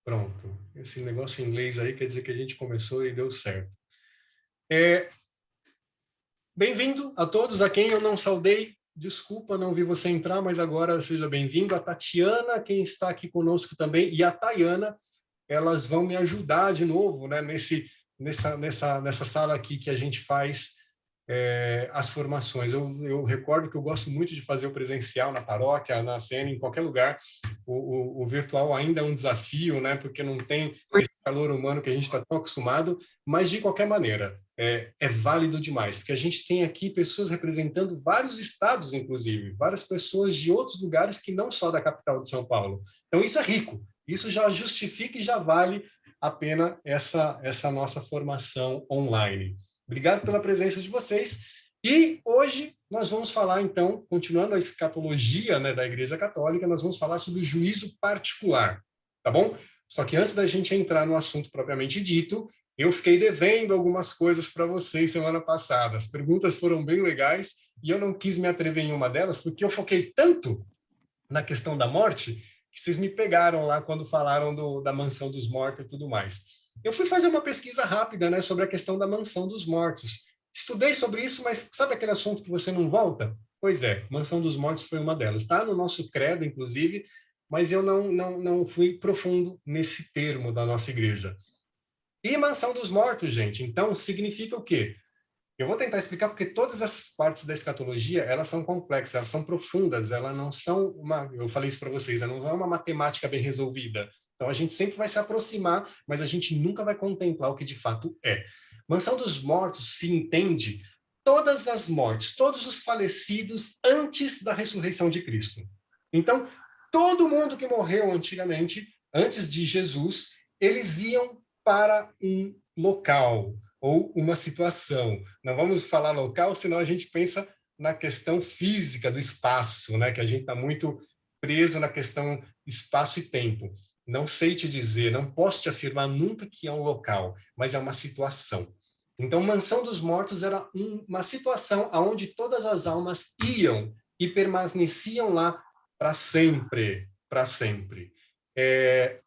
Pronto. Esse negócio em inglês aí quer dizer que a gente começou e deu certo. Bem-vindo a todos, a quem eu não saudei. Desculpa, não vi você entrar, mas agora seja bem-vindo. A Tatiana, quem está aqui conosco também, e a Tayana, elas vão me ajudar de novo, né, nessa sala aqui que a gente faz as formações. Eu recordo que eu gosto muito de fazer o presencial na paróquia, na CN, em qualquer lugar. O virtual ainda é um desafio, né, porque não tem esse calor humano que a gente está tão acostumado, mas de qualquer maneira, é válido demais, porque a gente tem aqui pessoas representando vários estados, inclusive, várias pessoas de outros lugares que não só da capital de São Paulo. Então isso é rico, isso já justifica e já vale a pena essa nossa formação online. Obrigado pela presença de vocês. E hoje nós vamos falar, então, continuando a escatologia, né, da Igreja Católica, nós vamos falar sobre o juízo particular, tá bom? Só que antes da gente entrar no assunto propriamente dito, eu fiquei devendo algumas coisas para vocês semana passada. As perguntas foram bem legais e eu não quis me atrever em uma delas porque eu foquei tanto na questão da morte que vocês me pegaram lá quando falaram da mansão dos mortos e tudo mais. Eu fui fazer uma pesquisa rápida, né, sobre a questão da mansão dos mortos. Estudei sobre isso, mas sabe aquele assunto que você não volta? Pois é, mansão dos mortos foi uma delas. Está no nosso credo, inclusive, mas eu não fui profundo nesse termo da nossa igreja. E mansão dos mortos, gente, então significa o quê? Eu vou tentar explicar porque todas essas partes da escatologia, elas são complexas, elas são profundas, elas não são eu falei isso para vocês, não é uma matemática bem resolvida. Então a gente sempre vai se aproximar, mas a gente nunca vai contemplar o que de fato é. Mansão dos mortos se entende todas as mortes, todos os falecidos antes da ressurreição de Cristo. Então, todo mundo que morreu antigamente, antes de Jesus, eles iam para um local ou uma situação. Não vamos falar local, senão a gente pensa na questão física do espaço, né? Que a gente está muito preso na questão espaço e tempo. Não sei te dizer, não posso te afirmar nunca que é um local, mas é uma situação. Então, Mansão dos Mortos era uma situação onde todas as almas iam e permaneciam lá para sempre, para sempre.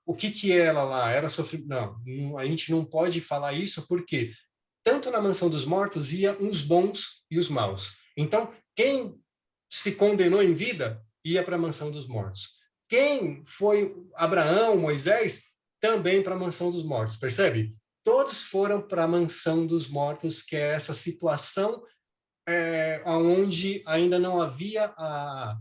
O que era lá? Era sofrimento? Não, a gente não pode falar isso porque tanto na Mansão dos Mortos ia os bons e os maus. Então, quem se condenou em vida ia para a Mansão dos Mortos. Quem foi Abraão, Moisés, também para a Mansão dos Mortos, percebe? Todos foram para a Mansão dos Mortos, que é essa situação onde ainda não havia a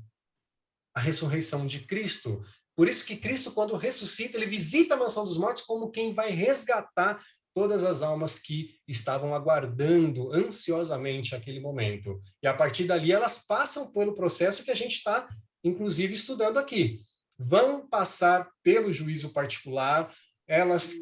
ressurreição de Cristo. Por isso que Cristo, quando ressuscita, ele visita a Mansão dos Mortos como quem vai resgatar todas as almas que estavam aguardando ansiosamente aquele momento. E a partir dali elas passam pelo processo que a gente está, inclusive, estudando aqui. Vão passar pelo juízo particular, elas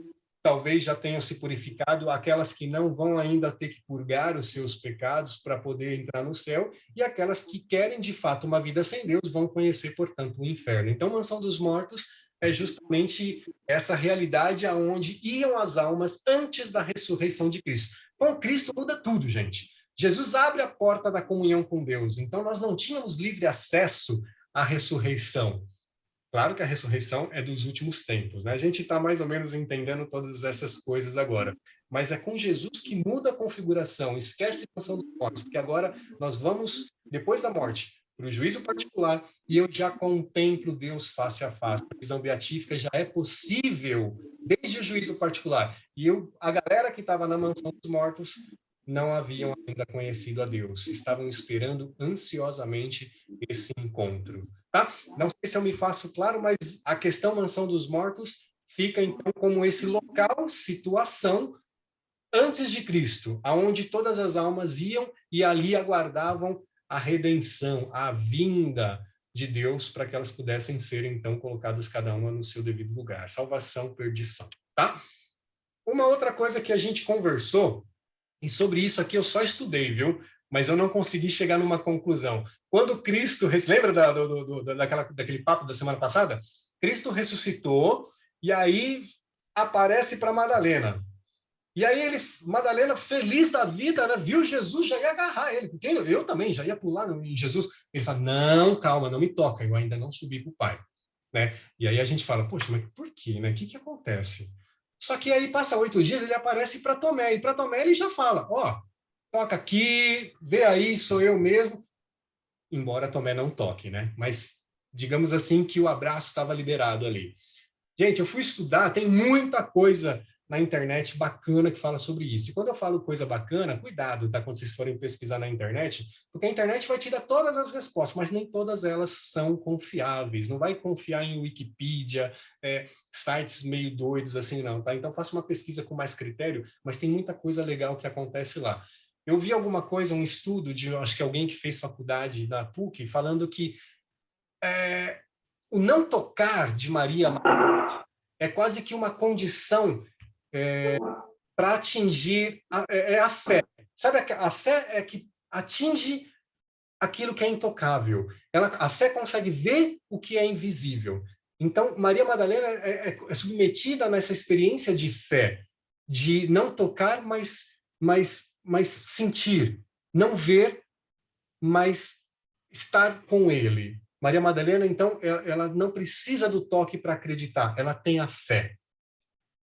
talvez já tenham se purificado, aquelas que não vão ainda ter que purgar os seus pecados para poder entrar no céu, e aquelas que querem, de fato, uma vida sem Deus, vão conhecer, portanto, o inferno. Então, Mansão dos Mortos é justamente essa realidade aonde iam as almas antes da ressurreição de Cristo. Com Cristo muda tudo, gente. Jesus abre a porta da comunhão com Deus. Então, nós não tínhamos livre acesso à ressurreição. Claro que a ressurreição é dos últimos tempos, né? A gente está mais ou menos entendendo todas essas coisas agora. Mas é com Jesus que muda a configuração. Esquece a mansão dos mortos, porque agora nós vamos, depois da morte, para o juízo particular, e eu já contemplo Deus face a face. A visão beatífica já é possível desde o juízo particular. E a galera que estava na mansão dos mortos não haviam ainda conhecido a Deus. Estavam esperando ansiosamente esse encontro. Tá? Não sei se eu me faço claro, mas a questão Mansão dos Mortos fica, então, como esse local, situação, antes de Cristo, aonde todas as almas iam e ali aguardavam a redenção, a vinda de Deus, para que elas pudessem ser, então, colocadas cada uma no seu devido lugar. Salvação, perdição, tá? Uma outra coisa que a gente conversou, e sobre isso aqui eu só estudei, viu? Mas eu não consegui chegar numa conclusão. Quando Cristo, lembra daquele papo da semana passada? Cristo ressuscitou e aí aparece para Madalena. E aí Madalena, feliz da vida, né, viu Jesus, já ia agarrar ele. Porque eu também já ia pular em Jesus. Ele fala, não, calma, não me toca, eu ainda não subi para o Pai. né? E aí a gente fala, poxa, mas por quê, né? O que que acontece? Só que aí passa 8 dias, ele aparece para Tomé, e para Tomé ele já fala, ó, toca aqui, vê aí, sou eu mesmo, embora Tomé não toque, né? Mas digamos assim que o abraço estava liberado ali. Gente, eu fui estudar, tem muita coisa na internet bacana que fala sobre isso. E quando eu falo coisa bacana, cuidado, tá? Quando vocês forem pesquisar na internet, porque a internet vai te dar todas as respostas, mas nem todas elas são confiáveis. Não vai confiar em Wikipedia, sites meio doidos assim, não, tá? Então faça uma pesquisa com mais critério, mas tem muita coisa legal que acontece lá. Eu vi alguma coisa, um estudo de, acho que alguém que fez faculdade da PUC, falando que o não tocar de Maria é quase que uma condição para atingir a fé. Sabe, a fé é que atinge aquilo que é intocável. A fé consegue ver o que é invisível. Então, Maria Madalena é submetida nessa experiência de fé, de não tocar, mas sentir, não ver, mas estar com ele. Maria Madalena, então, ela não precisa do toque para acreditar, ela tem a fé.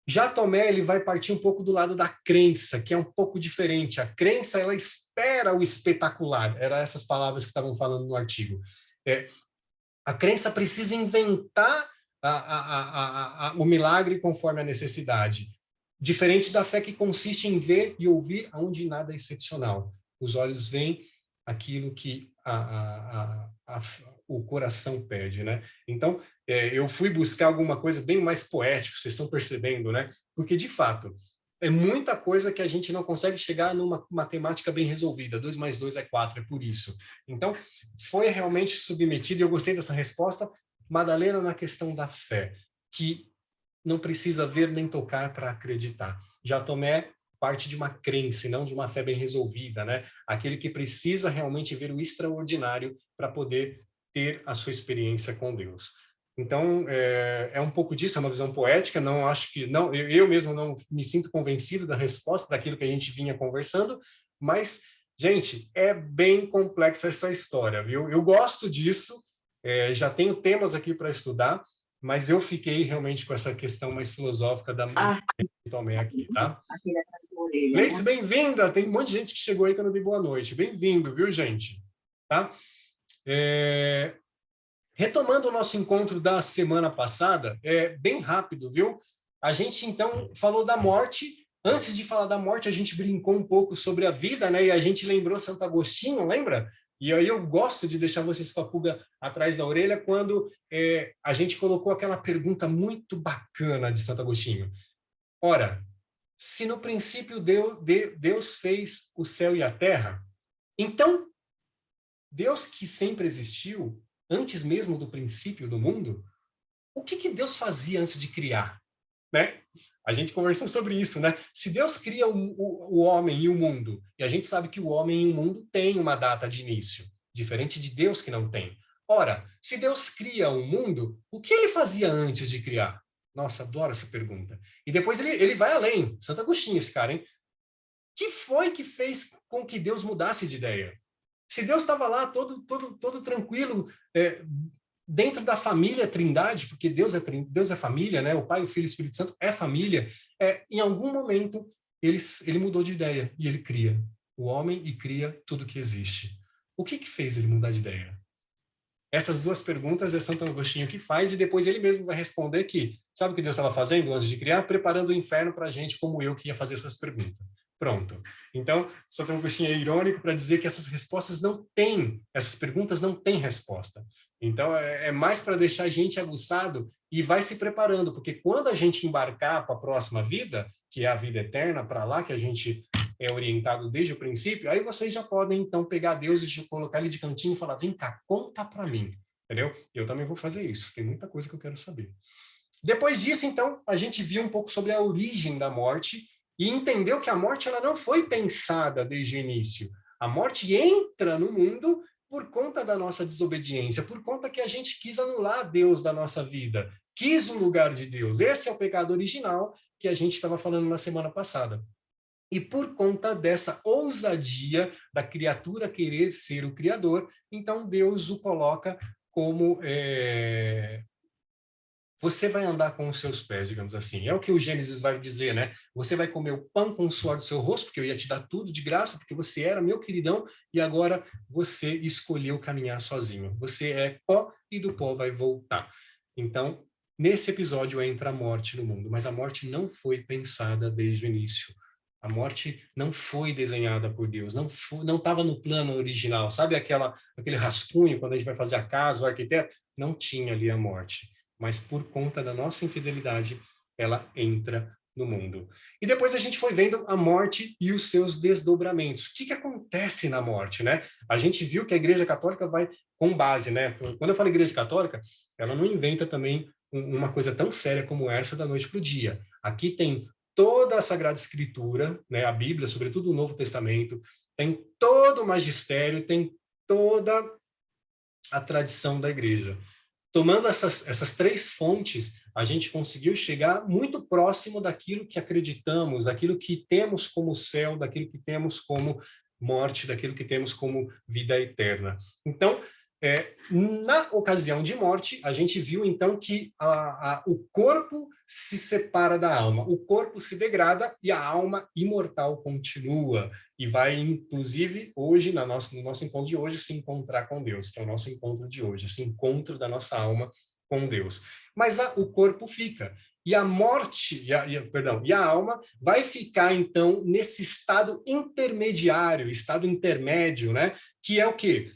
Já Tomé, ele vai partir um pouco do lado da crença, que é um pouco diferente. A crença, ela espera o espetacular. Eram essas palavras que estavam falando no artigo. A crença precisa inventar o milagre conforme a necessidade. Diferente da fé que consiste em ver e ouvir onde nada é excepcional. Os olhos veem aquilo que o coração pede, né? Então, eu fui buscar alguma coisa bem mais poética, vocês estão percebendo, né? Porque, de fato, é muita coisa que a gente não consegue chegar numa matemática bem resolvida. 2 mais 2 é 4, é por isso. Então, foi realmente submetido, e eu gostei dessa resposta, Madalena, na questão da fé, que não precisa ver nem tocar para acreditar. Já Tomé parte de uma crença, e não de uma fé bem resolvida, né? Aquele que precisa realmente ver o extraordinário para poder ter a sua experiência com Deus. Então, é um pouco disso, é uma visão poética, não acho que... não, eu mesmo não me sinto convencido da resposta daquilo que a gente vinha conversando, mas, gente, é bem complexa essa história, viu? Eu gosto disso, já tenho temas aqui para estudar, mas eu fiquei realmente com essa questão mais filosófica da Tomé aqui, tá? Gleice, bem-vinda! Tem um monte de gente que chegou aí que eu não dei boa noite. Bem-vindo, viu, gente? Tá? Retomando o nosso encontro da semana passada, bem rápido, viu? A gente, então, falou da morte. Antes de falar da morte, a gente brincou um pouco sobre a vida, né? E a gente lembrou Santo Agostinho, lembra? E aí eu gosto de deixar vocês com a pulga atrás da orelha quando a gente colocou aquela pergunta muito bacana de Santo Agostinho. Ora, se no princípio Deus fez o céu e a terra, então Deus que sempre existiu, antes mesmo do princípio do mundo, o que Deus fazia antes de criar? Né? A gente conversou sobre isso, né? Se Deus cria o homem e o mundo, e a gente sabe que o homem e o mundo têm uma data de início, diferente de Deus que não tem. Ora, se Deus cria o mundo, o que ele fazia antes de criar? Nossa, adoro essa pergunta. E depois ele vai além. Santo Agostinho, esse cara, hein? Que foi que fez com que Deus mudasse de ideia? Se Deus estava lá todo tranquilo, dentro da família Trindade, porque Deus é família, né? O Pai, o Filho e o Espírito Santo é família, em algum momento ele mudou de ideia e ele cria o homem e cria tudo que existe. O que fez ele mudar de ideia? Essas duas perguntas é Santo Agostinho que faz, e depois ele mesmo vai responder que, sabe o que Deus estava fazendo antes de criar? Preparando o inferno para a gente, como eu, que ia fazer essas perguntas. Pronto. Então, Santo Agostinho é irônico para dizer que essas perguntas não têm resposta. Então, é mais para deixar a gente aguçado e vai se preparando, porque quando a gente embarcar para a próxima vida, que é a vida eterna, para lá que a gente é orientado desde o princípio, aí vocês já podem, então, pegar Deus e colocar ele de cantinho e falar, vem cá, conta para mim, entendeu? Eu também vou fazer isso, tem muita coisa que eu quero saber. Depois disso, então, a gente viu um pouco sobre a origem da morte e entendeu que a morte ela não foi pensada desde o início. A morte entra no mundo por conta da nossa desobediência, por conta que a gente quis anular Deus da nossa vida, quis o lugar de Deus. Esse é o pecado original que a gente estava falando na semana passada. E por conta dessa ousadia da criatura querer ser o Criador, então Deus o coloca como você vai andar com os seus pés, digamos assim. É o que o Gênesis vai dizer, né? Você vai comer o pão com o suor do seu rosto, porque eu ia te dar tudo de graça, porque você era meu queridão, e agora você escolheu caminhar sozinho. Você é pó e do pó vai voltar. Então, nesse episódio entra a morte no mundo, mas a morte não foi pensada desde o início. A morte não foi desenhada por Deus, não estava no plano original. Sabe aquele rascunho, quando a gente vai fazer a casa, o arquiteto? Não tinha ali a morte. Mas por conta da nossa infidelidade, ela entra no mundo. E depois a gente foi vendo a morte e os seus desdobramentos. O que acontece na morte, né? A gente viu que a Igreja Católica vai com base, né? Quando eu falo Igreja Católica, ela não inventa também uma coisa tão séria como essa da noite para o dia. Aqui tem toda a Sagrada Escritura, né, a Bíblia, sobretudo o Novo Testamento, tem todo o magistério, tem toda a tradição da igreja. Tomando essas três fontes, a gente conseguiu chegar muito próximo daquilo que acreditamos, daquilo que temos como céu, daquilo que temos como morte, daquilo que temos como vida eterna. Então, na ocasião de morte, a gente viu então que o corpo se separa da alma, o corpo se degrada e a alma imortal continua e vai, inclusive, hoje, no nosso encontro de hoje, se encontrar com Deus, que é o nosso encontro de hoje, esse encontro da nossa alma com Deus. Mas o corpo fica. E a morte, e a alma vai ficar, então, nesse estado intermediário, estado intermédio, né? Que é o quê?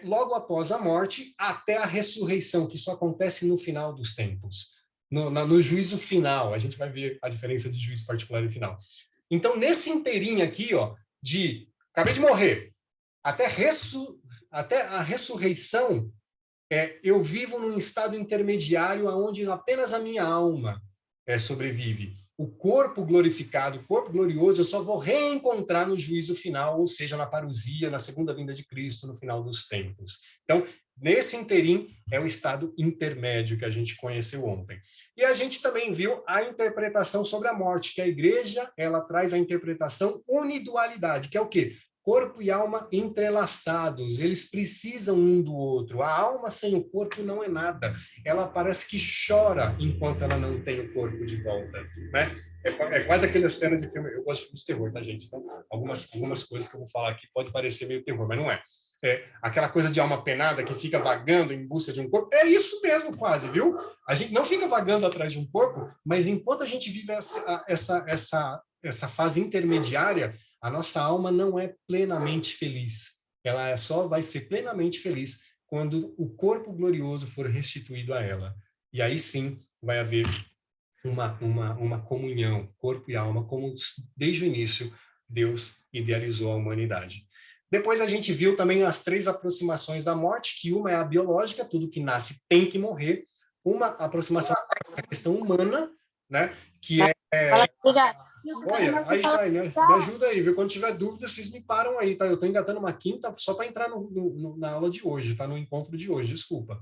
Logo após a morte até a ressurreição, que só acontece no final dos tempos, no juízo final. A gente vai ver a diferença de juízo particular e final. Então, nesse inteirinho aqui, ó, acabei de morrer, até a ressurreição, eu vivo num estado intermediário onde apenas a minha alma sobrevive. O corpo glorificado, o corpo glorioso, eu só vou reencontrar no juízo final, ou seja, na parousia, na segunda vinda de Cristo, no final dos tempos. Então, nesse interim, é o estado intermédio que a gente conheceu ontem. E a gente também viu a interpretação sobre a morte, que a igreja, ela traz a interpretação unidualidade, que é o quê? Corpo e alma entrelaçados, eles precisam um do outro. A alma sem o corpo não é nada. Ela parece que chora enquanto ela não tem o corpo de volta, né? É quase aquela cena de filme. Eu gosto de terror, tá, gente? Então, algumas coisas que eu vou falar aqui pode parecer meio terror, mas não é. Aquela coisa de alma penada que fica vagando em busca de um corpo. É isso mesmo, quase, viu? A gente não fica vagando atrás de um corpo, mas enquanto a gente vive essa fase intermediária, a nossa alma não é plenamente feliz. Ela só vai ser plenamente feliz quando o corpo glorioso for restituído a ela. E aí sim vai haver uma comunhão, corpo e alma, como desde o início Deus idealizou a humanidade. Depois a gente viu também as três aproximações da morte, que uma é a biológica, tudo que nasce tem que morrer. Uma aproximação é a questão humana, né? Que olha, aí tá, me ajuda aí, viu? Quando tiver dúvida, vocês me param aí, tá? Eu tô engatando uma quinta só para entrar na aula de hoje, tá? No encontro de hoje, desculpa.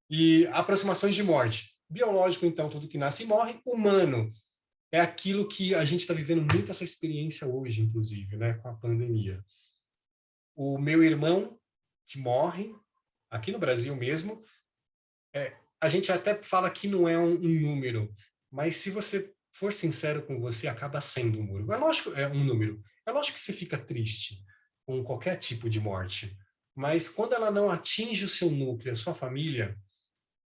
E aproximações de morte. Biológico, então, tudo que nasce e morre. Humano, é aquilo que a gente está vivendo muito essa experiência hoje, inclusive, né? Com a pandemia. O meu irmão que morre, aqui no Brasil mesmo, a gente até fala que não é um número, mas se você for sincero com você, acaba sendo um número. Um número. É lógico que você fica triste com qualquer tipo de morte, mas quando ela não atinge o seu núcleo, a sua família,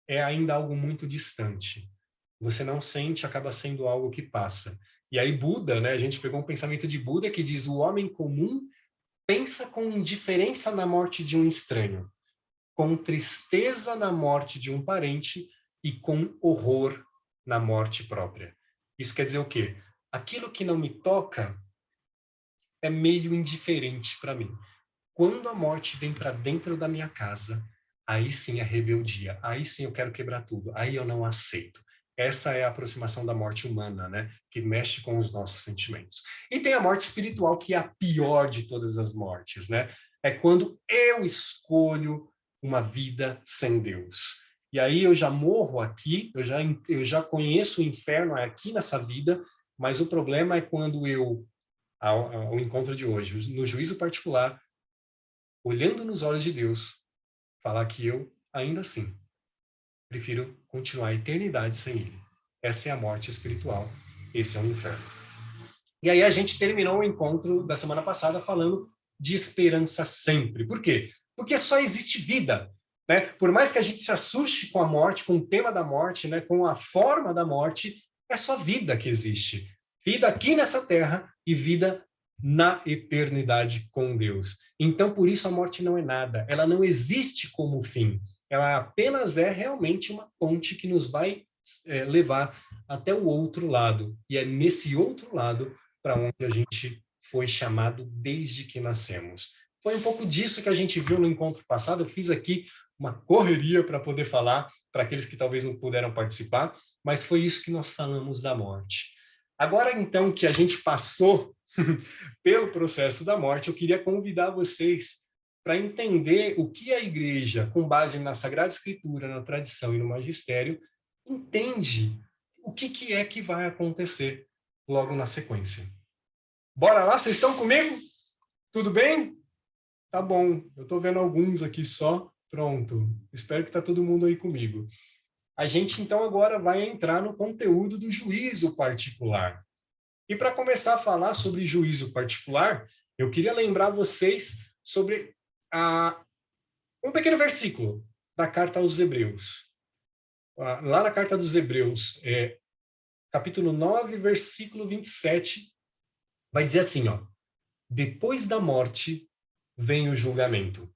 é ainda algo muito distante. Você não sente, acaba sendo algo que passa. E aí Buda, né, a gente pegou um pensamento de Buda que diz: o homem comum pensa com indiferença na morte de um estranho, com tristeza na morte de um parente e com horror na morte própria. Isso quer dizer o quê? Aquilo que não me toca é meio indiferente para mim. Quando a morte vem para dentro da minha casa, aí sim é rebeldia, aí sim eu quero quebrar tudo, aí eu não aceito. Essa é a aproximação da morte humana, né? Que mexe com os nossos sentimentos. E tem a morte espiritual, que é a pior de todas as mortes, né? É quando eu escolho uma vida sem Deus. E aí eu já morro aqui, eu já conheço o inferno aqui nessa vida, mas o problema é quando ao encontro de hoje, no juízo particular, olhando nos olhos de Deus, falar que eu, ainda assim, prefiro continuar a eternidade sem ele. Essa é a morte espiritual, esse é o inferno. E aí a gente terminou o encontro da semana passada falando de esperança sempre. Por quê? Porque só existe vida, né? Por mais que a gente se assuste com a morte, com o tema da morte, né? Com a forma da morte, é só vida que existe. Vida aqui nessa terra e vida na eternidade com Deus. Então, por isso a morte não é nada. Ela não existe como fim. Ela apenas é realmente uma ponte que nos vai levar até o outro lado. E é nesse outro lado para onde a gente foi chamado desde que nascemos. Foi um pouco disso que a gente viu no encontro passado. Eu fiz aqui uma correria para poder falar para aqueles que talvez não puderam participar, mas foi isso que nós falamos da morte. Agora, então, que a gente passou pelo processo da morte, eu queria convidar vocês para entender o que a igreja, com base na Sagrada Escritura, na tradição e no magistério, entende o que é que vai acontecer logo na sequência. Bora lá? Vocês estão comigo? Tudo bem? Tá bom. Eu estou vendo alguns aqui só. Pronto. Espero que tá todo mundo aí comigo. A gente, então, agora vai entrar no conteúdo do juízo particular. E para começar a falar sobre juízo particular, eu queria lembrar vocês sobre um pequeno versículo da carta aos Hebreus. Lá na carta dos Hebreus, capítulo 9, versículo 27, vai dizer assim, ó: depois da morte vem o julgamento.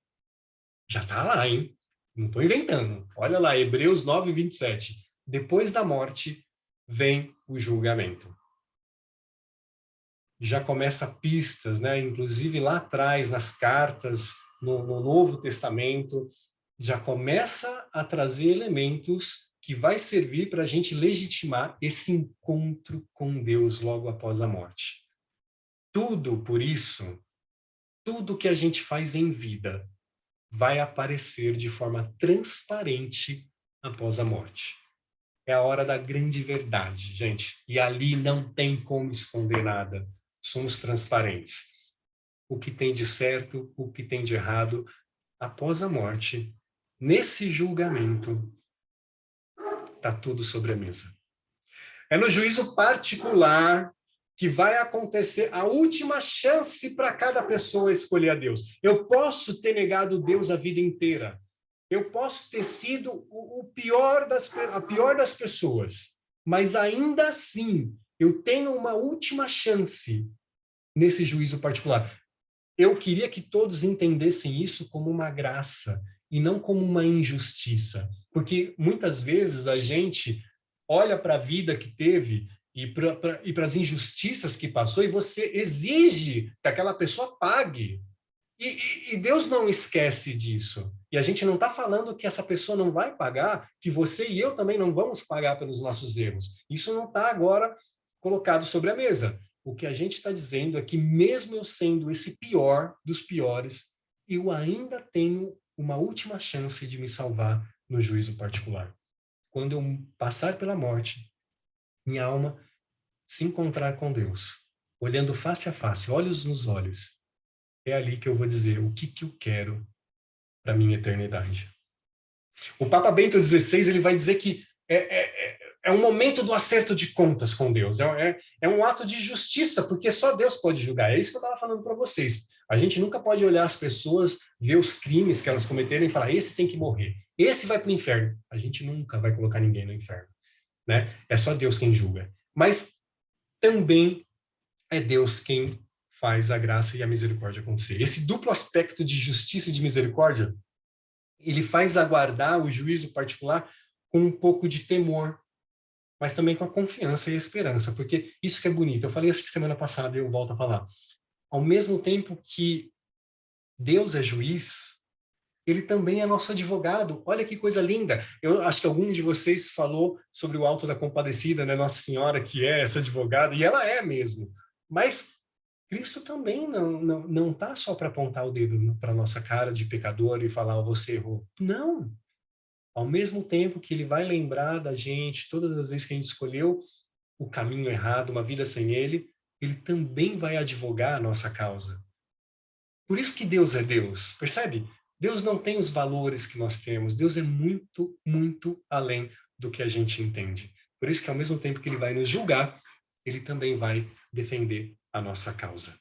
Já está lá, hein? Não estou inventando. Olha lá, Hebreus 9, 27. Depois da morte vem o julgamento. Já começa pistas, né? Inclusive lá atrás, nas cartas, no Novo Testamento, já começa a trazer elementos que vai servir para a gente legitimar esse encontro com Deus logo após a morte. Tudo, por isso, tudo que a gente faz em vida vai aparecer de forma transparente após a morte. É a hora da grande verdade, gente. E ali não tem como esconder nada. Somos transparentes. O que tem de certo, o que tem de errado, após a morte, nesse julgamento, está tudo sobre a mesa. É no juízo particular que vai acontecer a última chance para cada pessoa escolher a Deus. Eu posso ter negado Deus a vida inteira. Eu posso ter sido a pior das pessoas. Mas ainda assim, eu tenho uma última chance nesse juízo particular. Eu queria que todos entendessem isso como uma graça e não como uma injustiça. Porque muitas vezes a gente olha para a vida que teve e para as injustiças que passou e você exige que aquela pessoa pague. E Deus não esquece disso. E a gente não está falando que essa pessoa não vai pagar, que você e eu também não vamos pagar pelos nossos erros. Isso não está agora colocado sobre a mesa. O que a gente está dizendo é que mesmo eu sendo esse pior dos piores, eu ainda tenho uma última chance de me salvar no juízo particular. Quando eu passar pela morte, minha alma se encontrar com Deus, olhando face a face, olhos nos olhos, é ali que eu vou dizer o que eu quero para minha eternidade. O Papa Bento XVI ele vai dizer que é um momento do acerto de contas com Deus. É um ato de justiça, porque só Deus pode julgar. É isso que eu estava falando para vocês. A gente nunca pode olhar as pessoas, ver os crimes que elas cometeram e falar, esse tem que morrer, esse vai para o inferno. A gente nunca vai colocar ninguém no inferno, né? É só Deus quem julga. Mas também é Deus quem faz a graça e a misericórdia acontecer. Esse duplo aspecto de justiça e de misericórdia, ele faz aguardar o juízo particular com um pouco de temor, mas também com a confiança e a esperança, porque isso que é bonito. Eu falei isso semana passada e eu volto a falar. Ao mesmo tempo que Deus é juiz, ele também é nosso advogado. Olha que coisa linda. Eu acho que algum de vocês falou sobre o Alto da Compadecida, né? Nossa Senhora, que é essa advogada, e ela é mesmo. Mas Cristo também não tá só para apontar o dedo para nossa cara de pecador e falar, oh, você errou. Não. Ao mesmo tempo que ele vai lembrar da gente, todas as vezes que a gente escolheu o caminho errado, uma vida sem ele também vai advogar a nossa causa. Por isso que Deus é Deus, percebe? Deus não tem os valores que nós temos. Deus é muito, muito além do que a gente entende. Por isso que, ao mesmo tempo que ele vai nos julgar, ele também vai defender a nossa causa.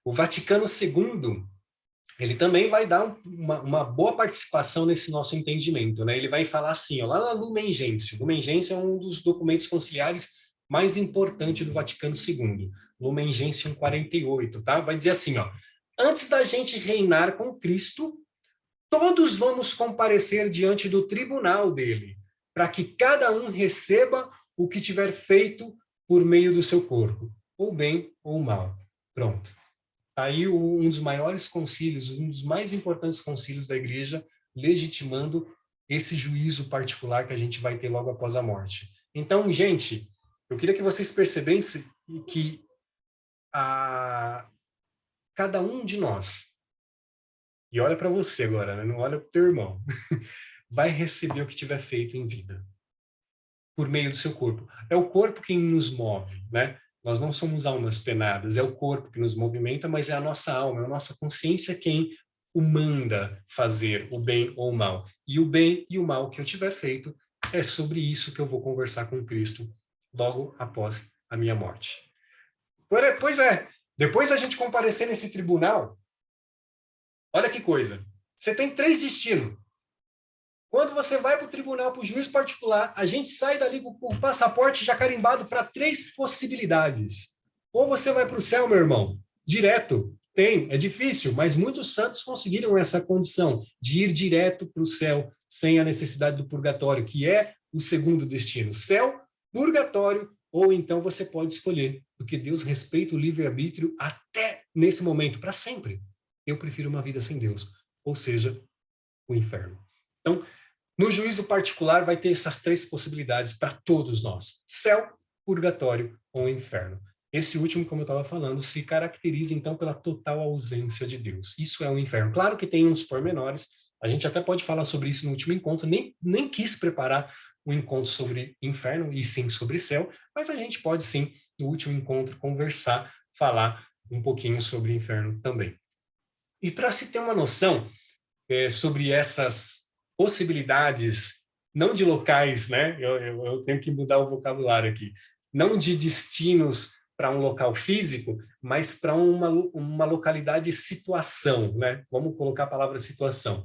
O Vaticano II, ele também vai dar uma boa participação nesse nosso entendimento, né? Ele vai falar assim, ó, lá na Lumen Gentium. Lumen Gentium é um dos documentos conciliares mais importantes do Vaticano II. Lumen Gentium 48, tá? Vai dizer assim, ó, antes da gente reinar com Cristo, todos vamos comparecer diante do tribunal dele, para que cada um receba o que tiver feito por meio do seu corpo, ou bem ou mal. Pronto. Aí um dos maiores concílios, um dos mais importantes concílios da igreja, legitimando esse juízo particular que a gente vai ter logo após a morte. Então, gente, eu queria que vocês percebessem que cada um de nós, e olha para você agora, né? Não olha para o teu irmão, vai receber o que tiver feito em vida, por meio do seu corpo. É o corpo quem nos move, né? Nós não somos almas penadas, é o corpo que nos movimenta, mas é a nossa alma, é a nossa consciência quem o manda fazer o bem ou o mal. E o bem e o mal que eu tiver feito, é sobre isso que eu vou conversar com Cristo logo após a minha morte. Pois é, depois da gente comparecer nesse tribunal, olha que coisa, você tem 3 destinos. Quando você vai para o tribunal, para o juiz particular, a gente sai dali com o passaporte já carimbado para 3 possibilidades. Ou você vai para o céu, meu irmão, direto. É difícil, mas muitos santos conseguiram essa condição de ir direto para o céu, sem a necessidade do purgatório, que é o segundo destino. Céu, purgatório, ou então você pode escolher, porque Deus respeita o livre-arbítrio até nesse momento, para sempre. Eu prefiro uma vida sem Deus, ou seja, o inferno. Então, no juízo particular, vai ter essas 3 possibilidades para todos nós: céu, purgatório ou inferno. Esse último, como eu estava falando, se caracteriza, então, pela total ausência de Deus. Isso é o inferno. Claro que tem uns pormenores, a gente até pode falar sobre isso no último encontro, nem quis preparar um encontro sobre inferno, e sim sobre céu, mas a gente pode, sim, no último encontro, conversar, falar um pouquinho sobre inferno também. E para se ter uma noção sobre essas possibilidades, não de locais, né? Eu tenho que mudar o vocabulário aqui. Não de destinos para um local físico, mas para uma localidade e situação, né? Vamos colocar a palavra situação.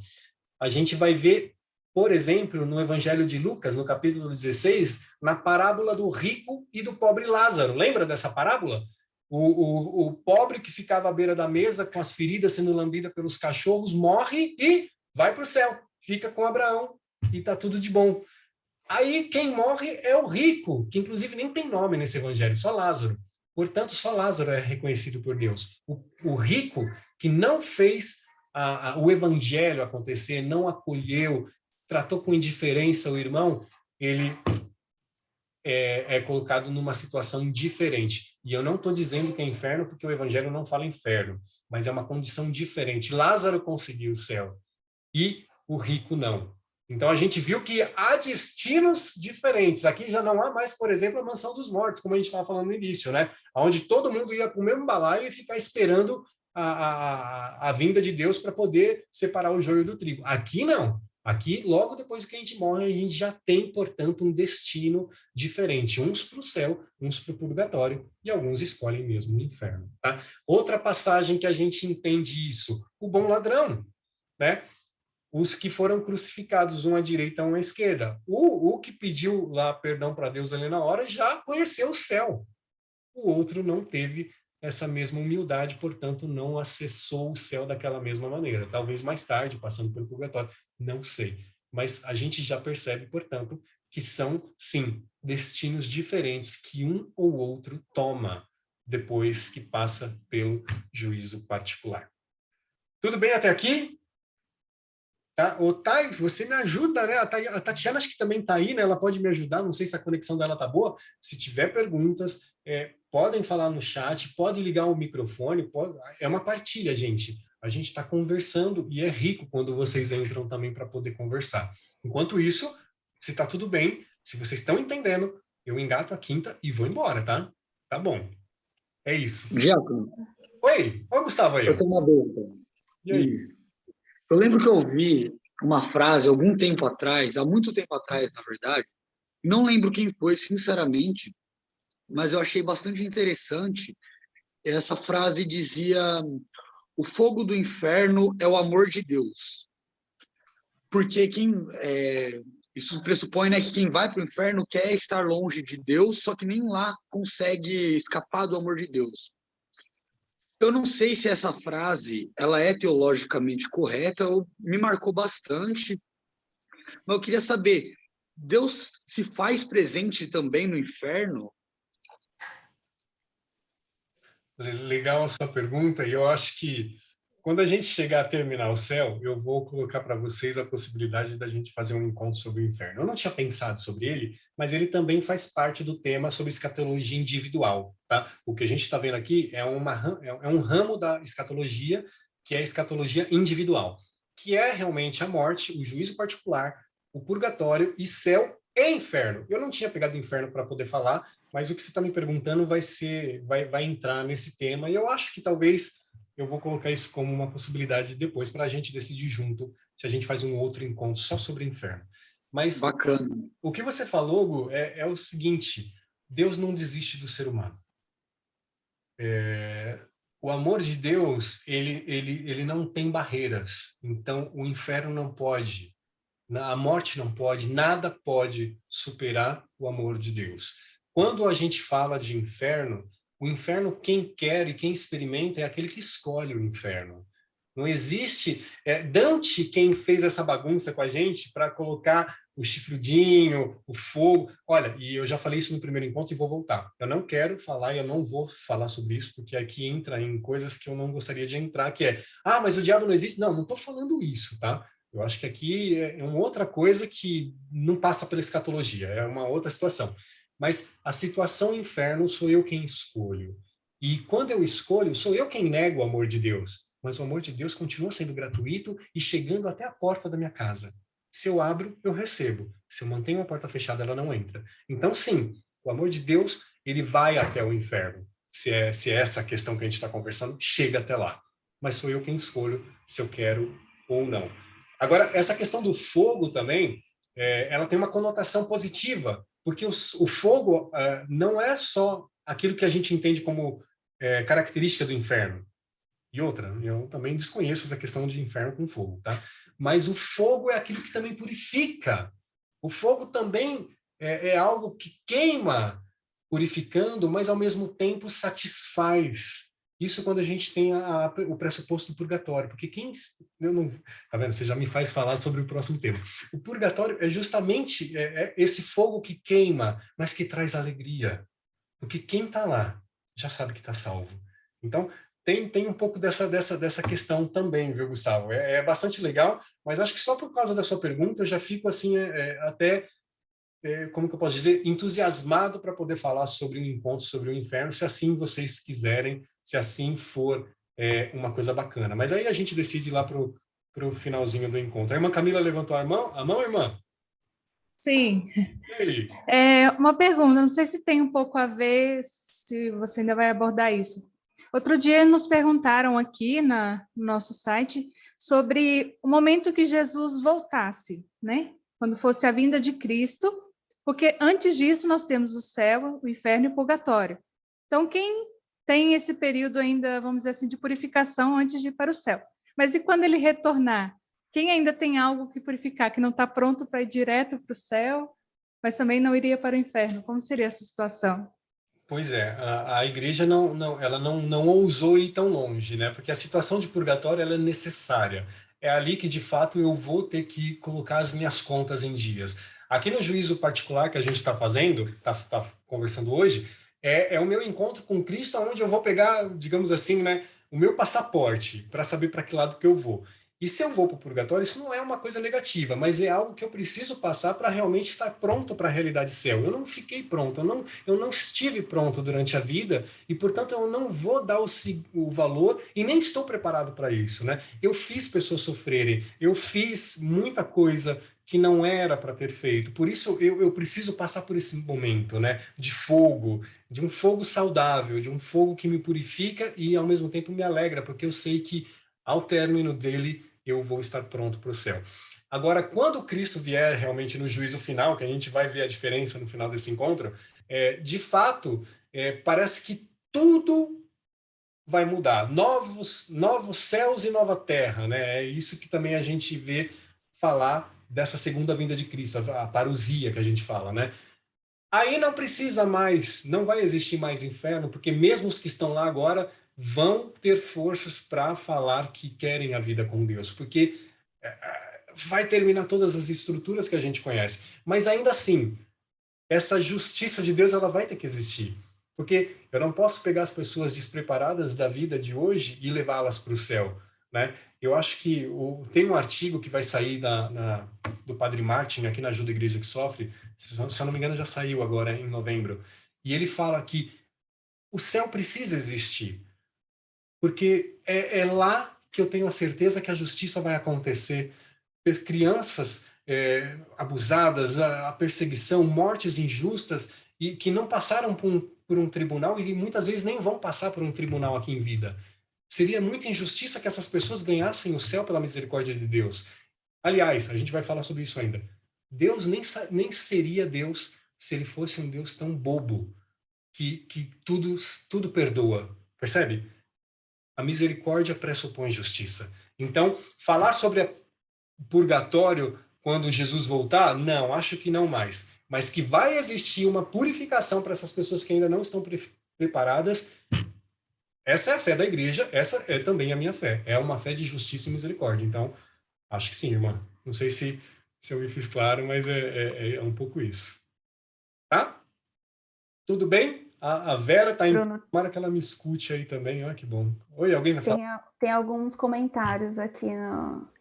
A gente vai ver, por exemplo, no Evangelho de Lucas, no capítulo 16, na parábola do rico e do pobre Lázaro. Lembra dessa parábola? O pobre que ficava à beira da mesa com as feridas sendo lambidas pelos cachorros morre e vai para o céu, fica com Abraão e está tudo de bom. Aí quem morre é o rico, que inclusive nem tem nome nesse evangelho, só Lázaro. Portanto, só Lázaro é reconhecido por Deus. O rico que não fez o evangelho acontecer, não acolheu, tratou com indiferença o irmão, ele é colocado numa situação diferente. E eu não estou dizendo que é inferno, porque o evangelho não fala inferno, mas é uma condição diferente. Lázaro conseguiu o céu e o rico não. Então a gente viu que há destinos diferentes. Aqui já não há mais, por exemplo, a mansão dos mortos, como a gente estava falando no início, né? Onde todo mundo ia para o mesmo balaio e ficar esperando a vinda de Deus para poder separar o joio do trigo. Aqui não. Aqui, logo depois que a gente morre, a gente já tem, portanto, um destino diferente. Uns para o céu, uns para o purgatório, e alguns escolhem mesmo o inferno. Tá? Outra passagem que a gente entende isso, o bom ladrão, né? Os que foram crucificados, um à direita, um à esquerda. O que pediu lá perdão para Deus ali na hora já conheceu o céu. O outro não teve essa mesma humildade, portanto, não acessou o céu daquela mesma maneira. Talvez mais tarde, passando pelo purgatório, não sei. Mas a gente já percebe, portanto, que são, sim, destinos diferentes que um ou outro toma depois que passa pelo juízo particular. Tudo bem até aqui? Tá? Ô, Thay, você me ajuda, né? A Tatiana acho que também está aí, né? Ela pode me ajudar, não sei se a conexão dela está boa. Se tiver perguntas, podem falar no chat, pode ligar o microfone, é uma partilha, gente. A gente está conversando e é rico quando vocês entram também para poder conversar. Enquanto isso, se está tudo bem, se vocês estão entendendo, eu engato a quinta e vou embora, tá? Tá bom. É isso. Diácono. Oi, Gustavo aí. Eu tenho uma dúvida. E aí? Eu lembro que eu ouvi uma frase algum tempo atrás, há muito tempo atrás, na verdade, não lembro quem foi, sinceramente, mas eu achei bastante interessante. Essa frase dizia: o fogo do inferno é o amor de Deus. Porque isso pressupõe, né, que quem vai para o inferno quer estar longe de Deus, só que nem lá consegue escapar do amor de Deus. Eu não sei se essa frase ela é teologicamente correta ou me marcou bastante, mas eu queria saber, Deus se faz presente também no inferno? Legal a sua pergunta, e eu acho que quando a gente chegar a terminar o céu, eu vou colocar para vocês a possibilidade da gente fazer um encontro sobre o inferno. Eu não tinha pensado sobre ele, mas ele também faz parte do tema sobre escatologia individual, tá? O que a gente está vendo aqui é um ramo da escatologia, que é a escatologia individual, que é realmente a morte, o juízo particular, o purgatório e céu e inferno. Eu não tinha pegado o inferno para poder falar, mas o que você está me perguntando vai entrar nesse tema, e eu acho que talvez eu vou colocar isso como uma possibilidade depois para a gente decidir junto se a gente faz um outro encontro só sobre o inferno. Mas Bacana. o que você falou, Hugo, é o seguinte: Deus não desiste do ser humano. O amor de Deus, ele não tem barreiras. Então, o inferno não pode, a morte não pode, nada pode superar o amor de Deus. Quando a gente fala de inferno, o inferno quem quer e quem experimenta é aquele que escolhe o inferno. Não existe. Dante, quem fez essa bagunça com a gente para colocar o chifrudinho, o fogo. Olha, e eu já falei isso no primeiro encontro e vou voltar. Eu não quero falar e eu não vou falar sobre isso, porque aqui entra em coisas que eu não gostaria de entrar, que é, mas o diabo não existe. Não, não estou falando isso, tá? Eu acho que aqui é uma outra coisa que não passa pela escatologia, é uma outra situação. Mas a situação inferno sou eu quem escolho. E quando eu escolho, sou eu quem nego o amor de Deus. Mas o amor de Deus continua sendo gratuito e chegando até a porta da minha casa. Se eu abro, eu recebo. Se eu mantenho a porta fechada, ela não entra. Então, sim, o amor de Deus, ele vai até o inferno. Se é essa a questão que a gente está conversando, chega até lá. Mas sou eu quem escolho se eu quero ou não. Agora, essa questão do fogo também, ela tem uma conotação positiva, porque o fogo não é só aquilo que a gente entende como característica do inferno. E outra, eu também desconheço essa questão de inferno com fogo, tá? Mas o fogo é aquilo que também purifica. O fogo também é algo que queima, purificando, mas ao mesmo tempo satisfaz. Isso quando a gente tem o pressuposto do purgatório, porque quem eu não, tá vendo? Você já me faz falar sobre o próximo tema. O purgatório é justamente esse fogo que queima, mas que traz alegria, porque quem está lá já sabe que está salvo. Então tem um pouco dessa questão também, viu, Gustavo? É bastante legal, mas acho que só por causa da sua pergunta eu já fico assim até como que eu posso dizer, entusiasmado para poder falar sobre um encontro sobre o inferno, se assim vocês quiserem, se assim for uma coisa bacana. Mas aí a gente decide lá pro finalzinho do encontro. A irmã Camila levantou a mão, irmã? Sim. E aí? Uma pergunta, não sei se tem um pouco a ver, se você ainda vai abordar isso. Outro dia nos perguntaram aqui no nosso site sobre o momento que Jesus voltasse, né? Quando fosse a vinda de Cristo, porque antes disso nós temos o céu, o inferno e o purgatório. Então, quem tem esse período ainda, vamos dizer assim, de purificação antes de ir para o céu? Mas e quando ele retornar? Quem ainda tem algo que purificar, que não está pronto para ir direto para o céu, mas também não iria para o inferno? Como seria essa situação? Pois é, a igreja ela não ousou ir tão longe, né? Porque a situação de purgatório ela é necessária. É ali que, de fato, eu vou ter que colocar as minhas contas em dias. Aqui no juízo particular que a gente está fazendo, está conversando hoje, é o meu encontro com Cristo, onde eu vou pegar, digamos assim, né, o meu passaporte para saber para que lado que eu vou. E se eu vou para o purgatório, isso não é uma coisa negativa, mas é algo que eu preciso passar para realmente estar pronto para a realidade céu. Eu não fiquei pronto, eu não estive pronto durante a vida e, portanto, eu não vou dar o valor e nem estou preparado para isso, né? Eu fiz pessoas sofrerem, eu fiz muita coisa que não era para ter feito. Por isso, eu preciso passar por esse momento, né? De fogo, de um fogo saudável, de um fogo que me purifica e, ao mesmo tempo, me alegra, porque eu sei que, ao término dele, eu vou estar pronto para o céu. Agora, quando Cristo vier realmente no juízo final, que a gente vai ver a diferença no final desse encontro, de fato, parece que tudo vai mudar. Novos céus e nova terra, né? É isso que também a gente vê falar dessa segunda vinda de Cristo, a parousia que a gente fala, né? Aí não precisa mais, não vai existir mais inferno, porque mesmo os que estão lá agora vão ter forças para falar que querem a vida com Deus, porque vai terminar todas as estruturas que a gente conhece. Mas ainda assim, essa justiça de Deus ela vai ter que existir. Porque eu não posso pegar as pessoas despreparadas da vida de hoje e levá-las para o céu, né? Eu acho que tem um artigo que vai sair do Padre Martin, aqui na Ajuda Igreja que Sofre, se eu não me engano já saiu agora em novembro, e ele fala que o céu precisa existir, porque é lá que eu tenho a certeza que a justiça vai acontecer. Crianças abusadas, a perseguição, mortes injustas, e que não passaram por um tribunal e muitas vezes nem vão passar por um tribunal aqui em vida. Seria muita injustiça que essas pessoas ganhassem o céu pela misericórdia de Deus. Aliás, a gente vai falar sobre isso ainda. Deus nem seria Deus se ele fosse um Deus tão bobo que tudo perdoa. Percebe? A misericórdia pressupõe justiça. Então, falar sobre o purgatório quando Jesus voltar, não, acho que não mais. Mas que vai existir uma purificação para essas pessoas que ainda não estão preparadas. Essa é a fé da igreja, essa é também a minha fé. É uma fé de justiça e misericórdia. Então, acho que sim, irmã. Não sei se eu me fiz claro, mas é um pouco isso. Tá? Tudo bem? A Vera está em... Tomara que ela me escute aí também. Olha que bom. Oi, alguém vai falar? Tem alguns comentários aqui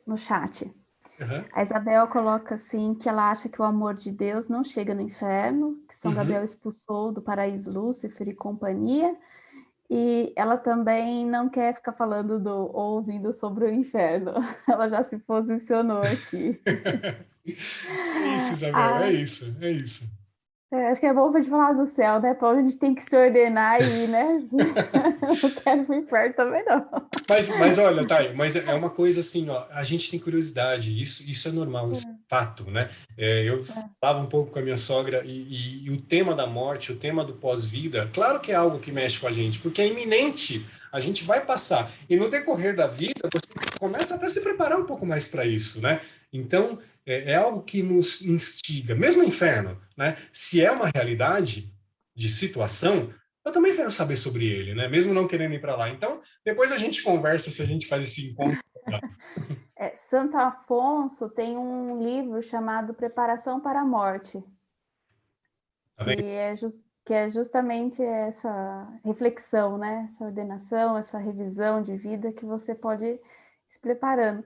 no chat. Uhum. A Isabel coloca assim que ela acha que o amor de Deus não chega no inferno, que São Gabriel expulsou do paraíso Lúcifer e companhia, e ela também não quer ficar falando ou ouvindo sobre o inferno. Ela já se posicionou aqui. É isso, Isabel, é isso. Acho que é bom a gente falar do céu, né? Para a gente tem que se ordenar aí, né? Não quero ir pro inferno também, não. Mas olha, Thay, mas é uma coisa assim, ó, a gente tem curiosidade, isso é normal, isso é fato, né? Eu falava um pouco com a minha sogra e o tema da morte, o tema do pós-vida, claro que é algo que mexe com a gente, porque é iminente, a gente vai passar. E no decorrer da vida, você começa até a se preparar um pouco mais para isso, né? Então, é algo que nos instiga, mesmo o inferno, né? Se é uma realidade de situação, eu também quero saber sobre ele, né? Mesmo não querendo ir para lá. Então, depois a gente conversa se a gente faz esse encontro. Santo Afonso tem um livro chamado Preparação para a Morte, que é justamente essa reflexão, né? Essa ordenação, essa revisão de vida que você pode ir se preparando.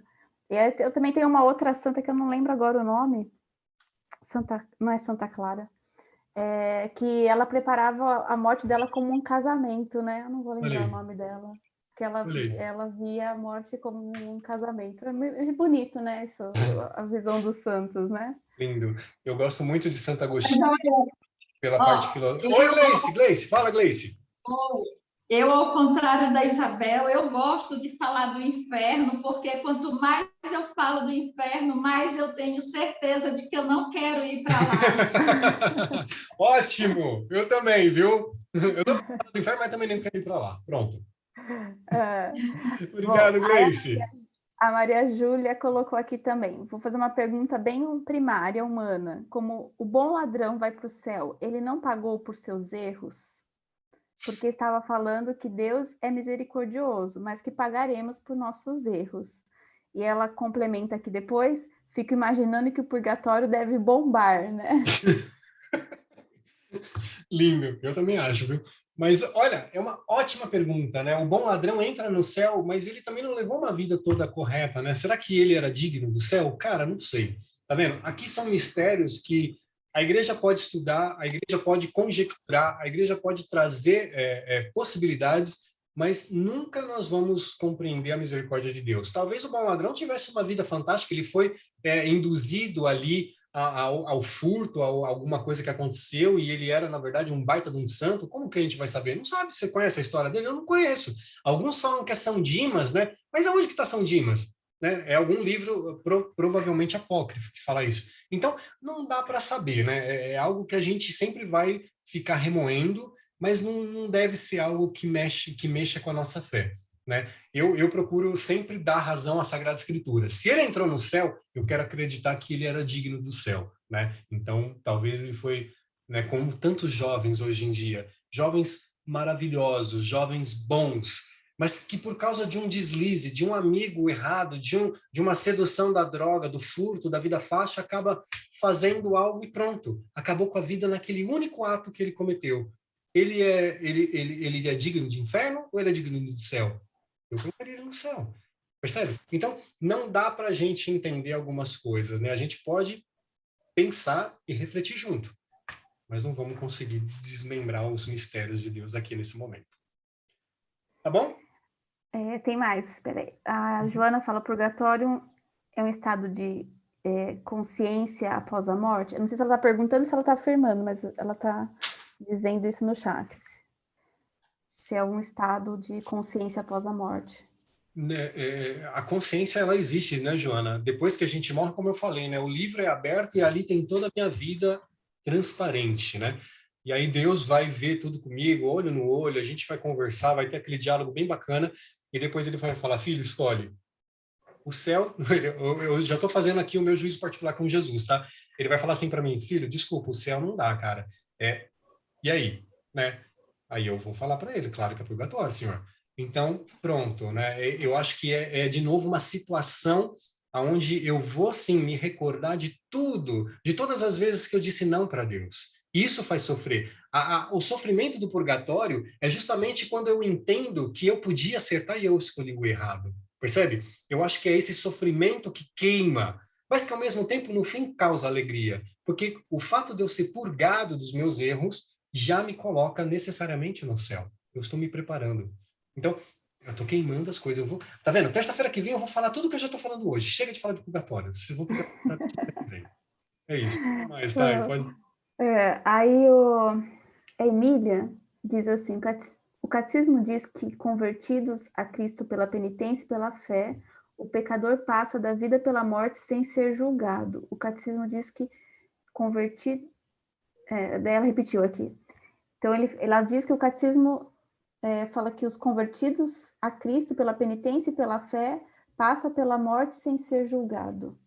E eu também tenho uma outra santa que eu não lembro agora o nome, não é Santa Clara, que ela preparava a morte dela como um casamento, né? Eu não vou lembrar o nome dela, que ela via a morte como um casamento. É bonito, né? Isso, a visão dos santos, né? Lindo. Eu gosto muito de Santo Agostinho pela parte filosófica. Oi, Gleice, fala, Gleice. Oi. Eu, ao contrário da Isabel, eu gosto de falar do inferno, porque quanto mais eu falo do inferno, mais eu tenho certeza de que eu não quero ir para lá. Ótimo! Eu também, viu? Eu não falo do inferno, mas também nem quero ir para lá. Pronto. Obrigado, Gleice. A Maria Júlia colocou aqui também. Vou fazer uma pergunta bem primária, humana. Como o bom ladrão vai para o céu, ele não pagou por seus erros? Porque estava falando que Deus é misericordioso, mas que pagaremos por nossos erros. E ela complementa aqui depois, fico imaginando que o purgatório deve bombar, né? Lindo, eu também acho, viu? Mas, olha, é uma ótima pergunta, né? O bom ladrão entra no céu, mas ele também não levou uma vida toda correta, né? Será que ele era digno do céu? Cara, não sei. Tá vendo? Aqui são mistérios que a igreja pode estudar, a igreja pode conjecturar, a igreja pode trazer possibilidades, mas nunca nós vamos compreender a misericórdia de Deus. Talvez o bom ladrão tivesse uma vida fantástica, ele foi induzido ali ao furto, a alguma coisa que aconteceu, e ele era, na verdade, um baita de um santo. Como que a gente vai saber? Não sabe? Você conhece a história dele? Eu não conheço. Alguns falam que é São Dimas, né? Mas aonde que está São Dimas? né? É algum livro provavelmente apócrifo que fala isso. Então, não dá para saber, né? É algo que a gente sempre vai ficar remoendo, mas não deve ser algo que mexa com a nossa fé, né? Eu procuro sempre dar razão à Sagrada Escritura. Se ele entrou no céu, eu quero acreditar que ele era digno do céu, né? Então, talvez ele foi, né, como tantos jovens hoje em dia, jovens maravilhosos, jovens bons, mas que por causa de um deslize, de um amigo errado, de uma sedução da droga, do furto, da vida fácil, acaba fazendo algo e pronto. Acabou com a vida naquele único ato que ele cometeu. Ele é digno de inferno ou ele é digno de céu? Eu colocaria ele no céu. Percebe? Então, não dá para a gente entender algumas coisas, né? A gente pode pensar e refletir junto, mas não vamos conseguir desmembrar os mistérios de Deus aqui nesse momento. Tá bom? Tem mais, espera aí. A Joana fala, purgatório é um estado de consciência após a morte? Eu não sei se ela está perguntando ou se ela está afirmando, mas ela está dizendo isso no chat. Se é um estado de consciência após a morte. A consciência, ela existe, né, Joana? Depois que a gente morre, como eu falei, né? O livro é aberto e ali tem toda a minha vida transparente, né? E aí Deus vai ver tudo comigo, olho no olho, a gente vai conversar, vai ter aquele diálogo bem bacana, e depois ele vai falar, filho, escolhe. O céu, eu já estou fazendo aqui o meu juízo particular com Jesus, tá? Ele vai falar assim para mim, filho, desculpa, o céu não dá, cara. E aí, né? Aí eu vou falar para ele, claro que é purgatório, senhor. Então, pronto, né? Eu acho que é de novo uma situação onde eu vou, sim, me recordar de tudo, de todas as vezes que eu disse não para Deus. Isso faz sofrer. O sofrimento do purgatório é justamente quando eu entendo que eu podia acertar e eu escolhi o errado. Percebe? Eu acho que é esse sofrimento que queima, mas que ao mesmo tempo, no fim, causa alegria. Porque o fato de eu ser purgado dos meus erros já me coloca necessariamente no céu. Eu estou me preparando. Então, eu estou queimando as coisas. Tá vendo? Terça-feira que vem eu vou falar tudo que eu já estou falando hoje. Chega de falar de purgatório. Vocês vão ter que... É isso. Mas, tá, pode... Aí a Emília diz assim, o catecismo diz que convertidos a Cristo pela penitência e pela fé, o pecador passa da vida pela morte sem ser julgado. O catecismo diz que convertido... daí ela repetiu aqui. Então, ela diz que o catecismo fala que os convertidos a Cristo pela penitência e pela fé passa pela morte sem ser julgado.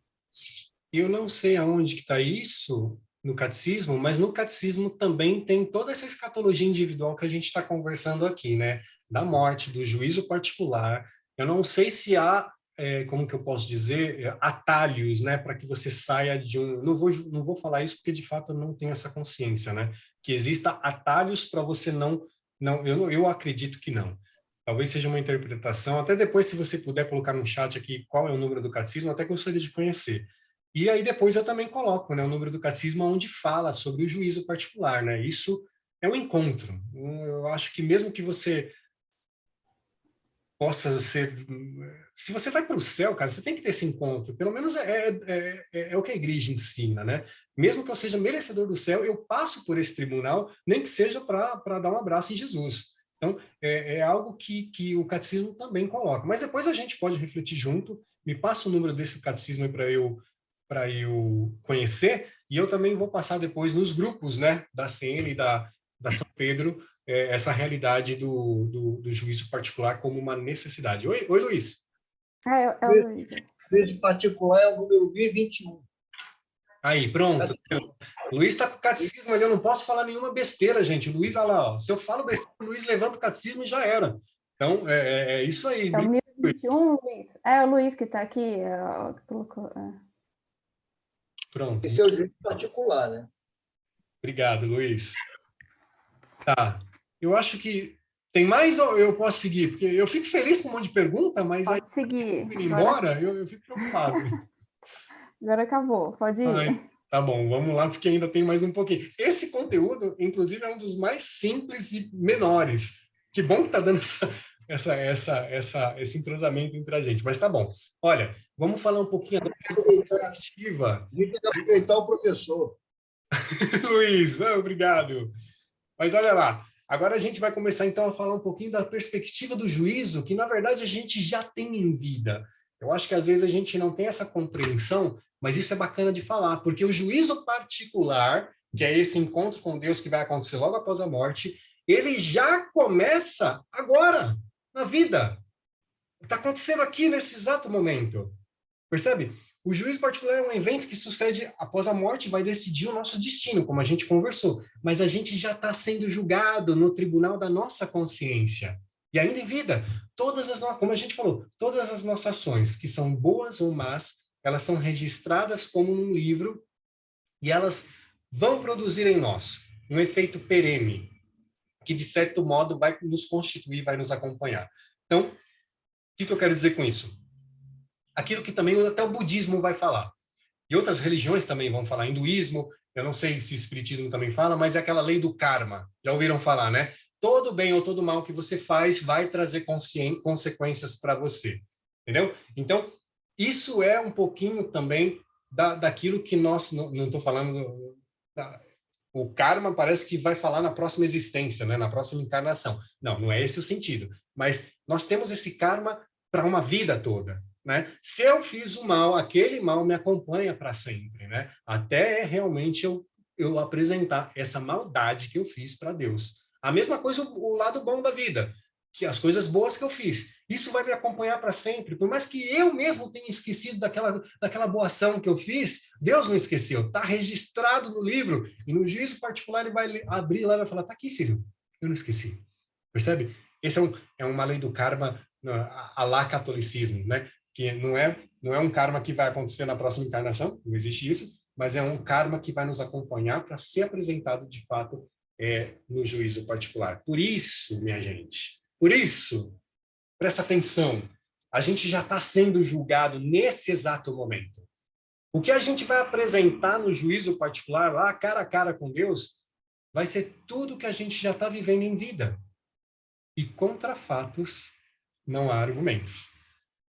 Eu não sei aonde que está isso no catecismo, mas no catecismo também tem toda essa escatologia individual que a gente está conversando aqui, né? Da morte, do juízo particular. Eu não sei se há, como que eu posso dizer, atalhos, né? Para que você saia de um... Não vou falar isso porque, de fato, eu não tenho essa consciência, né? Que exista atalhos para você não... Eu acredito que não. Talvez seja uma interpretação. Até depois, se você puder colocar no chat aqui qual é o número do catecismo, até gostaria de conhecer. E aí depois eu também coloco, né, o número do catecismo onde fala sobre o juízo particular, né? Isso é um encontro. Eu acho que mesmo que você possa ser... Se você vai para o céu, cara, você tem que ter esse encontro. Pelo menos é o que a igreja ensina, né? Mesmo que eu seja merecedor do céu, eu passo por esse tribunal, nem que seja para dar um abraço em Jesus. Então, é algo que o catecismo também coloca. Mas depois a gente pode refletir junto. Me passa o número desse catecismo para eu conhecer, e eu também vou passar depois nos grupos, né, da CN e da São Pedro, essa realidade do juízo particular como uma necessidade. Oi, Luiz. É o Luiz. Juízo particular é o número 1021. Aí, pronto. O Luiz está com o catecismo ali, eu não posso falar nenhuma besteira, gente. O Luiz, olha lá, ó, se eu falo besteira, o Luiz levanta o catecismo e já era. Então, é isso aí. É o 1021, Luiz. É o Luiz que está aqui. Colocou... Pronto. Esse é o juízo particular, né? Obrigado, Luiz. Tá. Eu acho que tem mais ou eu posso seguir? Porque eu fico feliz com um monte de pergunta, mas pode aí seguir. Ir embora, eu fico preocupado. Agora acabou, pode ir. Ai, tá bom, vamos lá, porque ainda tem mais um pouquinho. Esse conteúdo, inclusive, é um dos mais simples e menores. Que bom que tá dando esse entrosamento entre a gente, mas tá bom. Olha, vamos falar um pouquinho da perspectiva. A gente tem que aproveitar o professor. Luiz, obrigado. Mas olha lá, agora a gente vai começar então a falar um pouquinho da perspectiva do juízo, que na verdade a gente já tem em vida. Eu acho que às vezes a gente não tem essa compreensão, mas isso é bacana de falar, porque o juízo particular, que é esse encontro com Deus que vai acontecer logo após a morte, ele já começa agora, na vida. Está acontecendo aqui nesse exato momento. Percebe? O juízo particular é um evento que sucede após a morte, vai decidir o nosso destino, como a gente conversou. Mas a gente já está sendo julgado no tribunal da nossa consciência. E ainda em vida, como a gente falou, todas as nossas ações, que são boas ou más, elas são registradas como num livro e elas vão produzir em nós um efeito perene, que de certo modo vai nos constituir, vai nos acompanhar. Então, o que eu quero dizer com isso? Aquilo que também até o budismo vai falar. E outras religiões também vão falar. Hinduísmo, eu não sei se espiritismo também fala, mas é aquela lei do karma. Já ouviram falar, né? Todo bem ou todo mal que você faz vai trazer consequências para você. Entendeu? Então, isso é um pouquinho também daquilo que nós... Não estou falando... O karma parece que vai falar na próxima existência, né? Na próxima encarnação. Não, não é esse o sentido. Mas nós temos esse karma para uma vida toda. Né? Se eu fiz o mal, aquele mal me acompanha para sempre, né? Até realmente eu apresentar essa maldade que eu fiz para Deus. A mesma coisa o lado bom da vida, que as coisas boas que eu fiz, isso vai me acompanhar para sempre. Por mais que eu mesmo tenha esquecido daquela boa ação que eu fiz, Deus não esqueceu, está registrado no livro, e no juízo particular ele vai abrir lá e vai falar, tá aqui, filho, eu não esqueci. Percebe? Esse é uma lei do karma a lá catolicismo, né? Que não é um karma que vai acontecer na próxima encarnação, não existe isso, mas é um karma que vai nos acompanhar para ser apresentado, de fato, no juízo particular. Por isso, minha gente, presta atenção, a gente já está sendo julgado nesse exato momento. O que a gente vai apresentar no juízo particular, lá cara a cara com Deus, vai ser tudo que a gente já está vivendo em vida. E contra fatos, não há argumentos.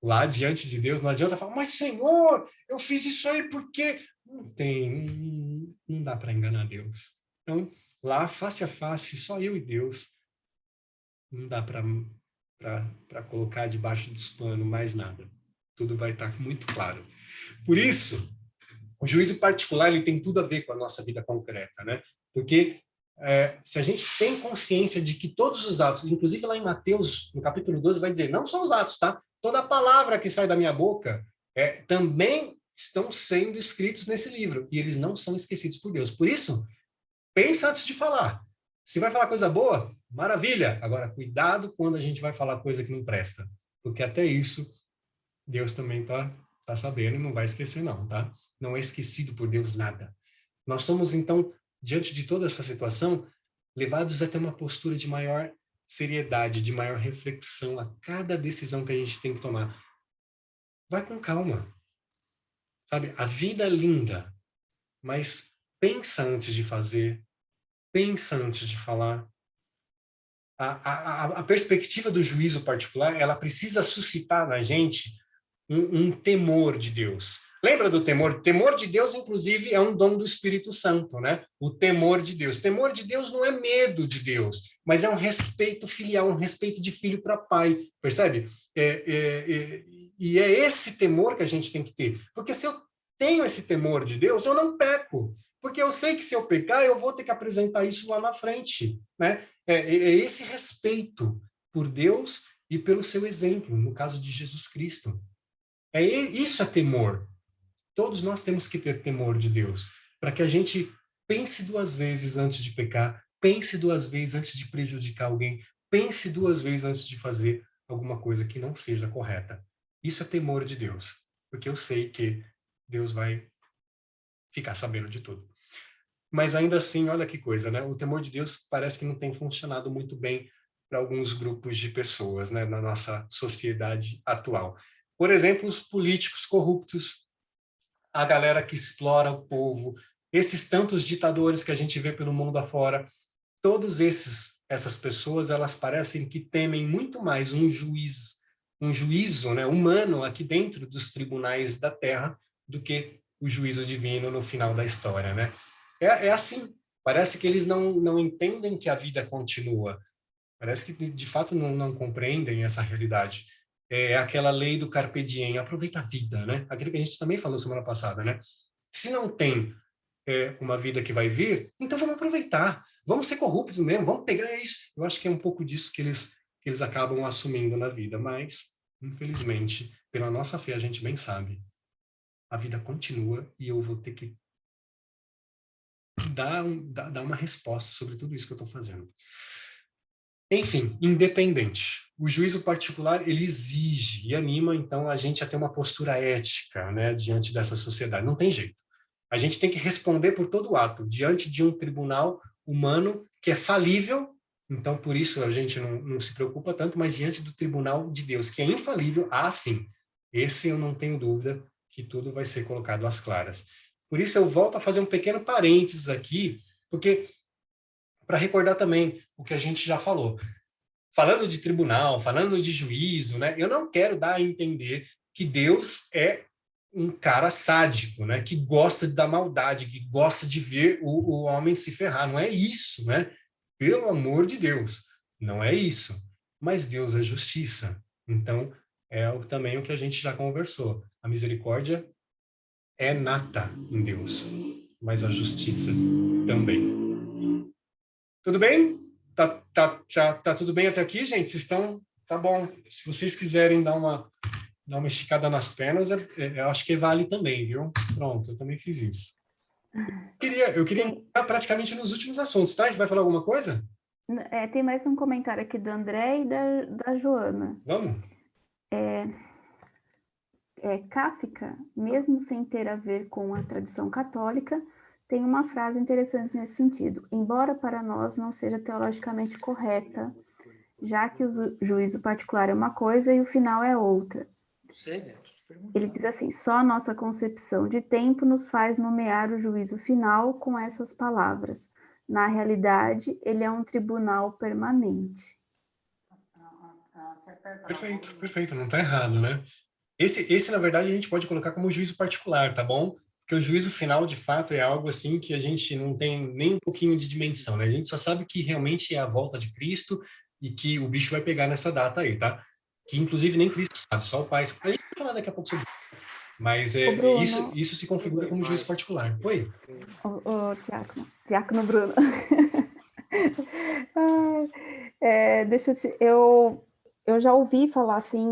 Lá diante de Deus, não adianta falar, mas Senhor, eu fiz isso aí porque... Não dá para enganar Deus. Então, lá, face a face, só eu e Deus, não dá para colocar debaixo dos panos mais nada. Tudo vai estar muito claro. Por isso, o juízo particular ele tem tudo a ver com a nossa vida concreta, né? Porque se a gente tem consciência de que todos os atos, inclusive lá em Mateus, no capítulo 12, vai dizer, não só os atos, tá? Toda a palavra que sai da minha boca também estão sendo escritos nesse livro, e eles não são esquecidos por Deus. Por isso, pensa antes de falar. Se vai falar coisa boa, maravilha. Agora, cuidado quando a gente vai falar coisa que não presta, porque até isso, Deus também tá sabendo e não vai esquecer não, tá? Não é esquecido por Deus nada. Nós somos, então, diante de toda essa situação, levados a ter uma postura de maior seriedade, de maior reflexão a cada decisão que a gente tem que tomar. Vai com calma. Sabe, a vida é linda, mas pensa antes de fazer, pensa antes de falar. A perspectiva do juízo particular, ela precisa suscitar na gente um temor de Deus. Lembra do temor? O temor de Deus, inclusive, é um dom do Espírito Santo, né? O temor de Deus. O temor de Deus não é medo de Deus, mas é um respeito filial, um respeito de filho para pai, percebe? E é esse temor que a gente tem que ter. Porque se eu tenho esse temor de Deus, eu não peco. Porque eu sei que se eu pecar, eu vou ter que apresentar isso lá na frente, né? É esse respeito por Deus e pelo seu exemplo, no caso de Jesus Cristo. Isso é temor. Todos nós temos que ter temor de Deus, para que a gente pense duas vezes antes de pecar, pense duas vezes antes de prejudicar alguém, pense duas vezes antes de fazer alguma coisa que não seja correta. Isso é temor de Deus, porque eu sei que Deus vai ficar sabendo de tudo. Mas ainda assim, olha que coisa, né? O temor de Deus parece que não tem funcionado muito bem para alguns grupos de pessoas, né, na nossa sociedade atual. Por exemplo, os políticos corruptos, a galera que explora o povo, esses tantos ditadores que a gente vê pelo mundo afora, todos essas pessoas, elas parecem que temem muito mais um juízo, né, humano aqui dentro dos tribunais da terra do que o juízo divino no final da história, né? É assim, parece que eles não entendem que a vida continua, parece que de fato não compreendem essa realidade. é aquela lei do carpe diem, aproveita a vida, né? Aquilo que a gente também falou semana passada, né? Se não tem uma vida que vai vir, então vamos aproveitar, vamos ser corruptos mesmo, vamos pegar isso. Eu acho que é um pouco disso que eles acabam assumindo na vida, mas, infelizmente, pela nossa fé, a gente bem sabe, a vida continua e eu vou ter que dar uma resposta sobre tudo isso que eu estou fazendo. Enfim, independente. O juízo particular, ele exige e anima, então, a gente a ter uma postura ética, né, diante dessa sociedade. Não tem jeito. A gente tem que responder por todo ato, diante de um tribunal humano que é falível, então, por isso, a gente não se preocupa tanto, mas diante do tribunal de Deus, que é infalível, sim. Esse eu não tenho dúvida que tudo vai ser colocado às claras. Por isso, eu volto a fazer um pequeno parênteses aqui, porque para recordar também o que a gente já falou. Falando de tribunal, falando de juízo, né? Eu não quero dar a entender que Deus é um cara sádico, né? Que gosta da maldade, que gosta de ver o homem se ferrar. Não é isso, né? Pelo amor de Deus, não é isso. Mas Deus é justiça. Então, também o que a gente já conversou. A misericórdia é nata em Deus, mas a justiça também. Tudo bem? Tá tudo bem até aqui, gente? Vocês estão... Tá bom. Se vocês quiserem dar uma esticada nas pernas, eu acho que vale também, viu? Pronto, eu também fiz isso. Eu queria entrar praticamente nos últimos assuntos, tá? Você vai falar alguma coisa? Tem mais um comentário aqui do André e da Joana. Vamos? Kafka, mesmo sem ter a ver com a tradição católica, tem uma frase interessante nesse sentido. Embora para nós não seja teologicamente correta, já que o juízo particular é uma coisa e o final é outra. Ele diz assim, só a nossa concepção de tempo nos faz nomear o juízo final com essas palavras. Na realidade, ele é um tribunal permanente. Perfeito, não está errado, né? Esse, na verdade, a gente pode colocar como juízo particular, tá bom? Porque o juízo final, de fato, é algo assim que a gente não tem nem um pouquinho de dimensão, né? A gente só sabe que realmente é a volta de Cristo e que o bicho vai pegar nessa data aí, tá? Que, inclusive, nem Cristo sabe, só o Pai. A gente vai falar daqui a pouco sobre isso. Mas isso se configura como juízo particular. Oi? O Diácono Bruno. Eu já ouvi falar, assim,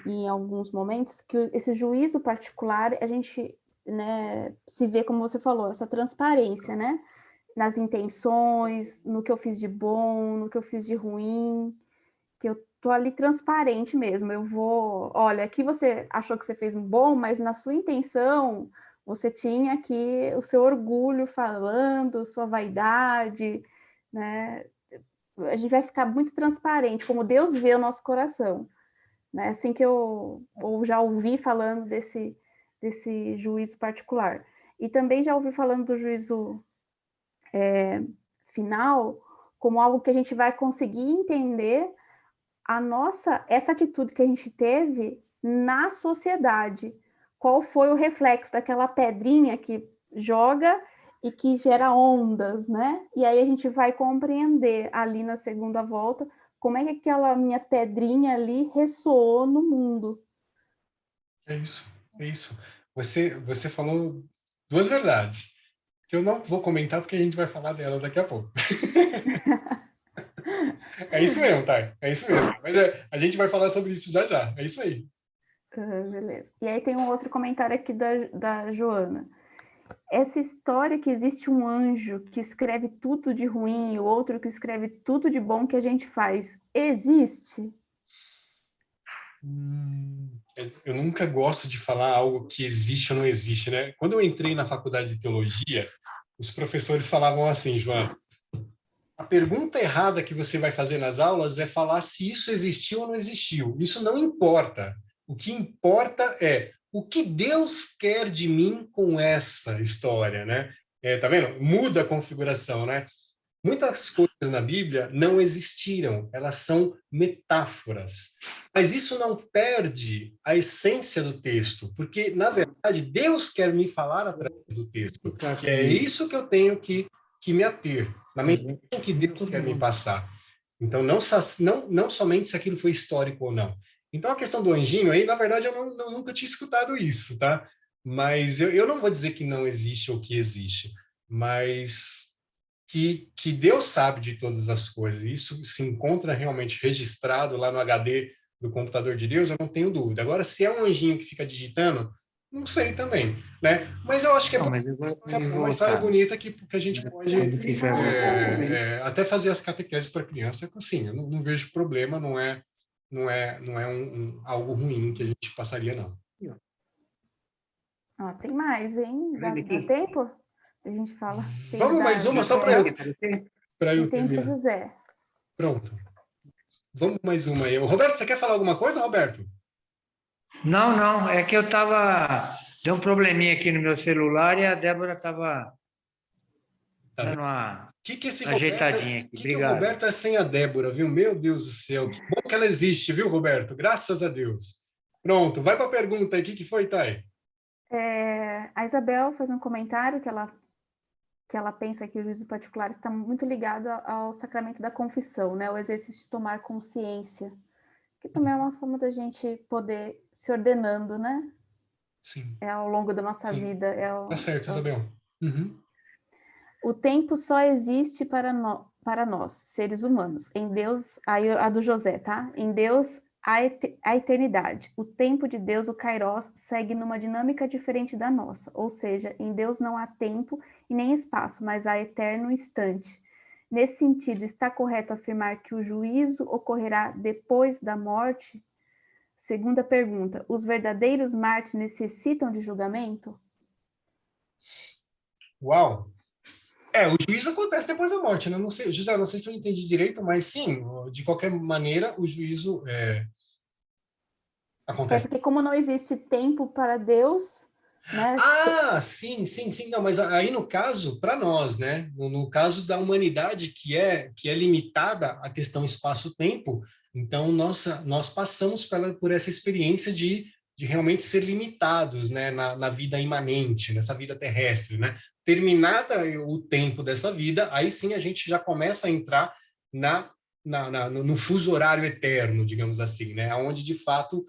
em alguns momentos, que esse juízo particular, a gente, né, se vê, como você falou, essa transparência, né? Nas intenções, no que eu fiz de bom, no que eu fiz de ruim, que eu tô ali transparente mesmo. Eu vou, olha, aqui você achou que você fez um bom, mas na sua intenção você tinha aqui o seu orgulho falando, sua vaidade, né? A gente vai ficar muito transparente, como Deus vê o nosso coração, né? Assim que eu já ouvi falando desse juízo particular. E também já ouvi falando do juízo final como algo que a gente vai conseguir entender essa atitude que a gente teve na sociedade. Qual foi o reflexo daquela pedrinha que joga e que gera ondas, né? E aí a gente vai compreender ali na segunda volta como é que aquela minha pedrinha ali ressoou no mundo. É isso. Você falou duas verdades, que eu não vou comentar porque a gente vai falar dela daqui a pouco. É isso mesmo, tá? É isso mesmo. Mas a gente vai falar sobre isso já. É isso aí. Beleza. E aí tem um outro comentário aqui da Joana. Essa história que existe um anjo que escreve tudo de ruim e o outro que escreve tudo de bom que a gente faz, existe? Eu nunca gosto de falar algo que existe ou não existe, né? Quando eu entrei na faculdade de teologia, os professores falavam assim, Joana, a pergunta errada que você vai fazer nas aulas é falar se isso existiu ou não existiu. Isso não importa. O que importa é o que Deus quer de mim com essa história, né? Tá vendo? Muda a configuração, né? Muitas coisas na Bíblia não existiram, elas são metáforas. Mas isso não perde a essência do texto, porque, na verdade, Deus quer me falar através do texto. É isso que eu tenho que me ater, na mensagem que Deus quer me passar. Então, não somente se aquilo foi histórico ou não. Então, a questão do anjinho aí, na verdade, eu nunca tinha escutado isso, tá? Mas eu não vou dizer que não existe ou que existe, mas que Deus sabe de todas as coisas. Isso se encontra realmente registrado lá no HD do computador de Deus, eu não tenho dúvida. Agora, se é um anjinho que fica digitando, não sei também, né? Mas eu acho que é uma história bonita que a gente pode até fazer as catequeses para criança. Assim, eu não vejo problema, não é algo ruim que a gente passaria, não. Tem mais, hein? Dá tempo? A gente fala. Vamos mais uma, só para eu terminar. José. Pronto. Vamos mais uma aí. Roberto, você quer falar alguma coisa, Roberto? Não. É que eu deu um probleminha aqui no meu celular e a Débora estava dando uma ajeitadinha aqui. Obrigado. O Roberto é sem a Débora, viu? Meu Deus do céu. Que bom que ela existe, viu, Roberto? Graças a Deus. Pronto, vai para a pergunta aí. O que foi, Thay? A Isabel faz um comentário que ela pensa que o juízo particular está muito ligado ao sacramento da confissão, né? O exercício de tomar consciência, que também é uma forma da gente poder se ordenando, né? Sim. Ao longo da nossa vida. Tá certo, Isabel. Uhum. O tempo só existe para nós, seres humanos. Em Deus, a do José, tá? Em Deus, a eternidade. O tempo de Deus, o Kairos, segue numa dinâmica diferente da nossa. Ou seja, em Deus não há tempo e nem espaço, mas há eterno instante. Nesse sentido, está correto afirmar que o juízo ocorrerá depois da morte? Segunda pergunta, os verdadeiros mártires necessitam de julgamento? Uau! O juízo acontece depois da morte, né? Não sei, José, não sei se eu entendi direito, mas sim, de qualquer maneira, o juízo acontece. Porque como não existe tempo para Deus, né? Sim. Não, mas aí no caso, para nós, né? No caso da humanidade que é limitada à questão espaço-tempo, então nós passamos por essa experiência de realmente ser limitados, né, na vida imanente, nessa vida terrestre, né? Terminada o tempo dessa vida, aí sim a gente já começa a entrar no fuso horário eterno, digamos assim, né? Onde de fato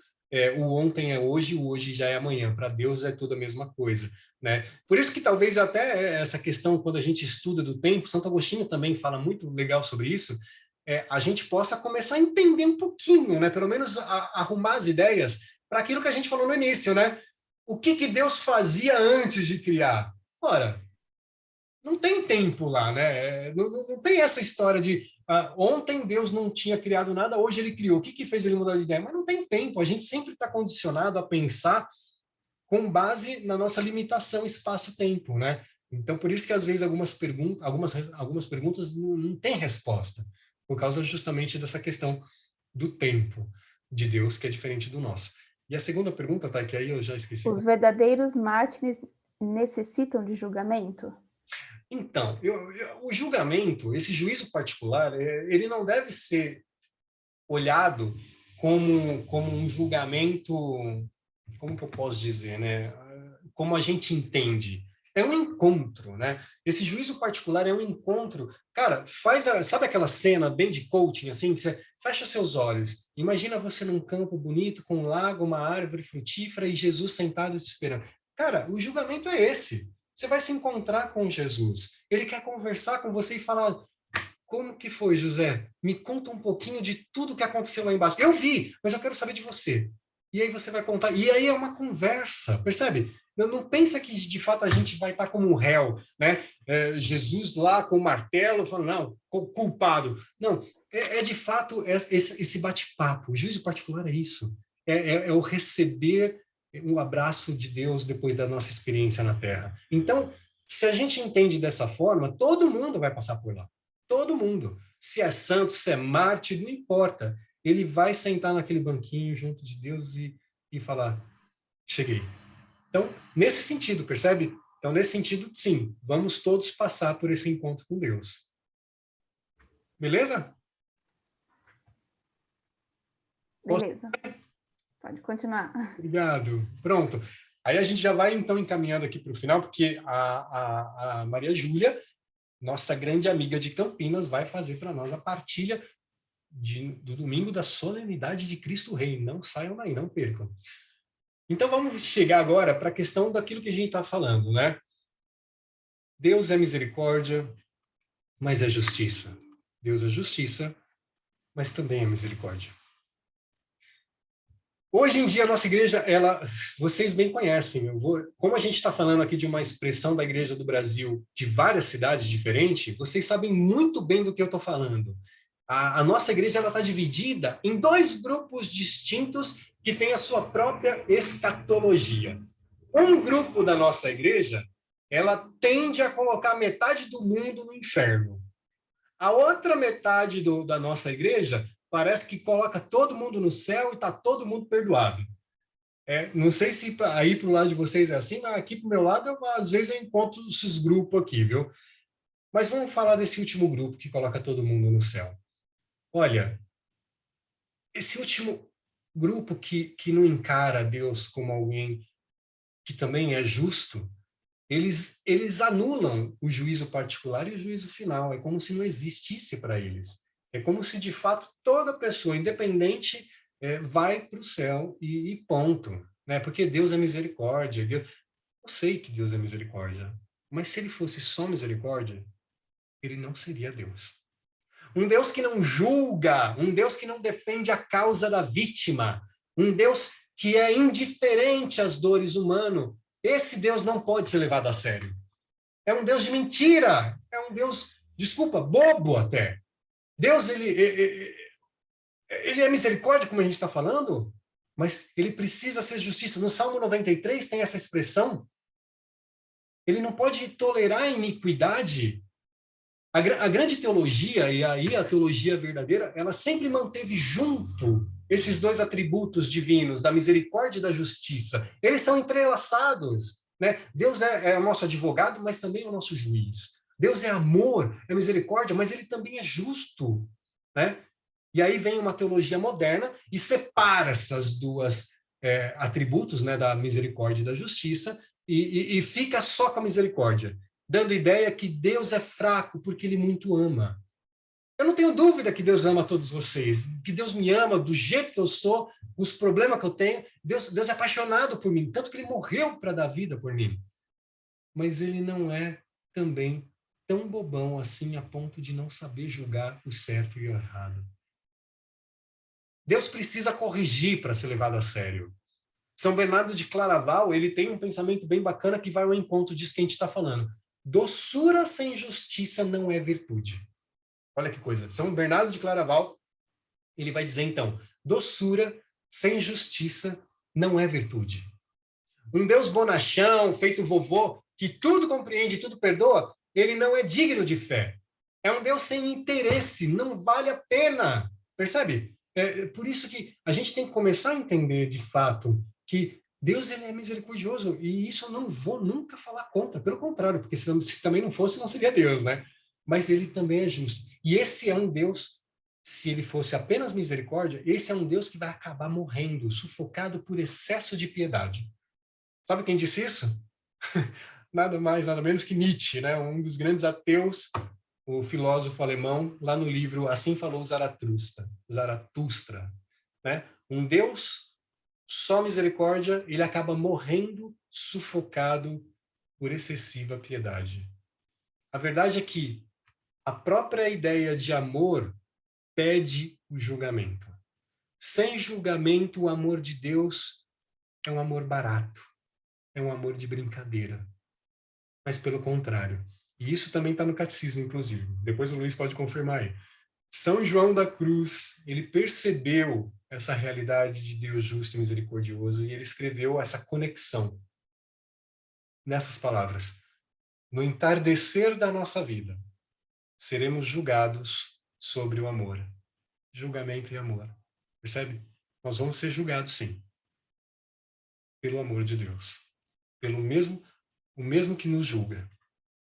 o ontem é hoje, o hoje já é amanhã. Para Deus é tudo a mesma coisa, né? Por isso que talvez até essa questão, quando a gente estuda do tempo, Santo Agostinho também fala muito legal sobre isso, a gente possa começar a entender um pouquinho, né? Pelo menos arrumar as ideias para aquilo que a gente falou no início, né? O que Deus fazia antes de criar? Ora, não tem tempo lá, né? Não tem essa história de ontem Deus não tinha criado nada, hoje ele criou. O que fez ele mudar de ideia? Mas não tem tempo. A gente sempre está condicionado a pensar com base na nossa limitação espaço-tempo, né? Então, por isso que às vezes algumas perguntas não têm resposta, por causa justamente dessa questão do tempo de Deus, que é diferente do nosso. E a segunda pergunta, tá, que aí eu já esqueci. Os verdadeiros mártires necessitam de julgamento? Então, o julgamento, esse juízo particular, ele não deve ser olhado como um julgamento, como que eu posso dizer, né? Como a gente entende. É um encontro, né? Esse juízo particular é um encontro. Cara, sabe aquela cena bem de coaching, assim, que você fecha seus olhos, imagina você num campo bonito, com um lago, uma árvore frutífera e Jesus sentado te esperando. Cara, o julgamento é esse. Você vai se encontrar com Jesus. Ele quer conversar com você e falar: como que foi, José? Me conta um pouquinho de tudo que aconteceu lá embaixo. Eu vi, mas eu quero saber de você. E aí você vai contar. E aí é uma conversa, percebe? Não pensa que, de fato, a gente vai estar como um réu, né? Jesus lá com o martelo, falando, não, culpado. Não, de fato esse bate-papo. O juízo particular é isso. É o receber um abraço de Deus depois da nossa experiência na Terra. Então, se a gente entende dessa forma, todo mundo vai passar por lá. Todo mundo. Se é santo, se é mártir, não importa. Ele vai sentar naquele banquinho junto de Deus e falar, cheguei. Então, nesse sentido, percebe? Então, nesse sentido, sim, vamos todos passar por esse encontro com Deus. Beleza? Beleza. Pode continuar. Obrigado. Pronto. Aí a gente já vai, então, encaminhando aqui para o final, porque a Maria Júlia, nossa grande amiga de Campinas, vai fazer para nós a partilha do domingo da solenidade de Cristo Rei. Não saiam daí, não percam. Então vamos chegar agora para a questão daquilo que a gente está falando, né? Deus é misericórdia, mas é justiça. Deus é justiça, mas também é misericórdia. Hoje em dia, a nossa igreja, vocês bem conhecem. Como a gente está falando aqui de uma expressão da Igreja do Brasil de várias cidades diferentes, vocês sabem muito bem do que eu estou falando. A nossa igreja está dividida em 2 grupos distintos que têm a sua própria escatologia. Um grupo da nossa igreja, ela tende a colocar metade do mundo no inferno. A outra metade da nossa igreja parece que coloca todo mundo no céu e está todo mundo perdoado. Não sei se aí para o lado de vocês é assim, mas aqui para o meu lado, às vezes eu encontro esses grupos aqui, viu? Mas vamos falar desse último grupo que coloca todo mundo no céu. Olha, esse último grupo que não encara Deus como alguém que também é justo, eles anulam o juízo particular e o juízo final. É como se não existisse para eles. É como se, de fato, toda pessoa, independente, vai para o céu e ponto. Né? Porque Deus é misericórdia. Eu sei que Deus é misericórdia. Mas se ele fosse só misericórdia, ele não seria Deus. Um Deus que não julga, um Deus que não defende a causa da vítima, um Deus que é indiferente às dores humanas, esse Deus não pode ser levado a sério. É um Deus de mentira, é um Deus, desculpa, bobo até. Deus, ele é misericórdia, como a gente está falando, mas ele precisa ser justiça. No Salmo 93 tem essa expressão. Ele não pode tolerar a iniquidade. A grande teologia, e aí a teologia verdadeira, ela sempre manteve junto esses 2 atributos divinos, da misericórdia e da justiça. Eles são entrelaçados. Né? Deus é o nosso advogado, mas também é o nosso juiz. Deus é amor, é misericórdia, mas ele também é justo. Né? E aí vem uma teologia moderna e separa essas 2 atributos, né, da misericórdia e da justiça, e fica só com a misericórdia, dando ideia que Deus é fraco porque ele muito ama. Eu não tenho dúvida que Deus ama todos vocês, que Deus me ama do jeito que eu sou, os problemas que eu tenho. Deus é apaixonado por mim, tanto que ele morreu para dar vida por mim. Mas ele não é também tão bobão assim a ponto de não saber julgar o certo e o errado. Deus precisa corrigir para ser levado a sério. São Bernardo de Claraval, ele tem um pensamento bem bacana que vai ao encontro disso que a gente está falando. Doçura sem justiça não é virtude. Olha que coisa. São Bernardo de Claraval, ele vai dizer então, doçura sem justiça não é virtude. Um Deus bonachão, feito vovô, que tudo compreende, tudo perdoa, ele não é digno de fé. É um Deus sem interesse, não vale a pena. Percebe? Por isso que a gente tem que começar a entender, de fato, que Deus ele é misericordioso, e isso eu não vou nunca falar contra, pelo contrário, porque se também não fosse, não seria Deus, né? Mas ele também é justo. E esse é um Deus, se ele fosse apenas misericórdia, esse é um Deus que vai acabar morrendo, sufocado por excesso de piedade. Sabe quem disse isso? Nada mais, nada menos que Nietzsche, né? Um dos grandes ateus, o filósofo alemão, lá no livro Assim Falou Zaratustra, né? Um Deus só misericórdia, ele acaba morrendo sufocado por excessiva piedade. A verdade é que a própria ideia de amor pede o julgamento. Sem julgamento, o amor de Deus é um amor barato, é um amor de brincadeira. Mas pelo contrário, e isso também está no catecismo, inclusive, depois o Luiz pode confirmar aí. São João da Cruz, ele percebeu essa realidade de Deus justo e misericordioso e ele escreveu essa conexão nessas palavras. No entardecer da nossa vida, seremos julgados sobre o amor. Julgamento e amor. Percebe? Nós vamos ser julgados, sim. Pelo amor de Deus. O mesmo que nos julga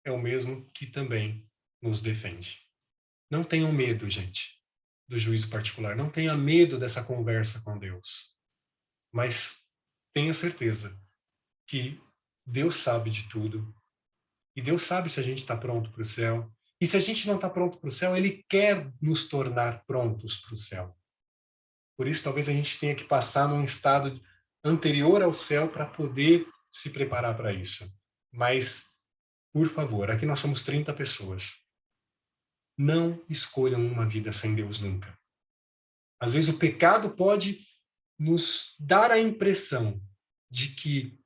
é o mesmo que também nos defende. Não tenham medo, gente, do juízo particular. Não tenha medo dessa conversa com Deus. Mas tenha certeza que Deus sabe de tudo. E Deus sabe se a gente está pronto para o céu. E se a gente não está pronto para o céu, ele quer nos tornar prontos para o céu. Por isso, talvez a gente tenha que passar num estado anterior ao céu para poder se preparar para isso. Mas, por favor, aqui nós somos 30 pessoas. Não escolham uma vida sem Deus nunca. Às vezes o pecado pode nos dar a impressão de que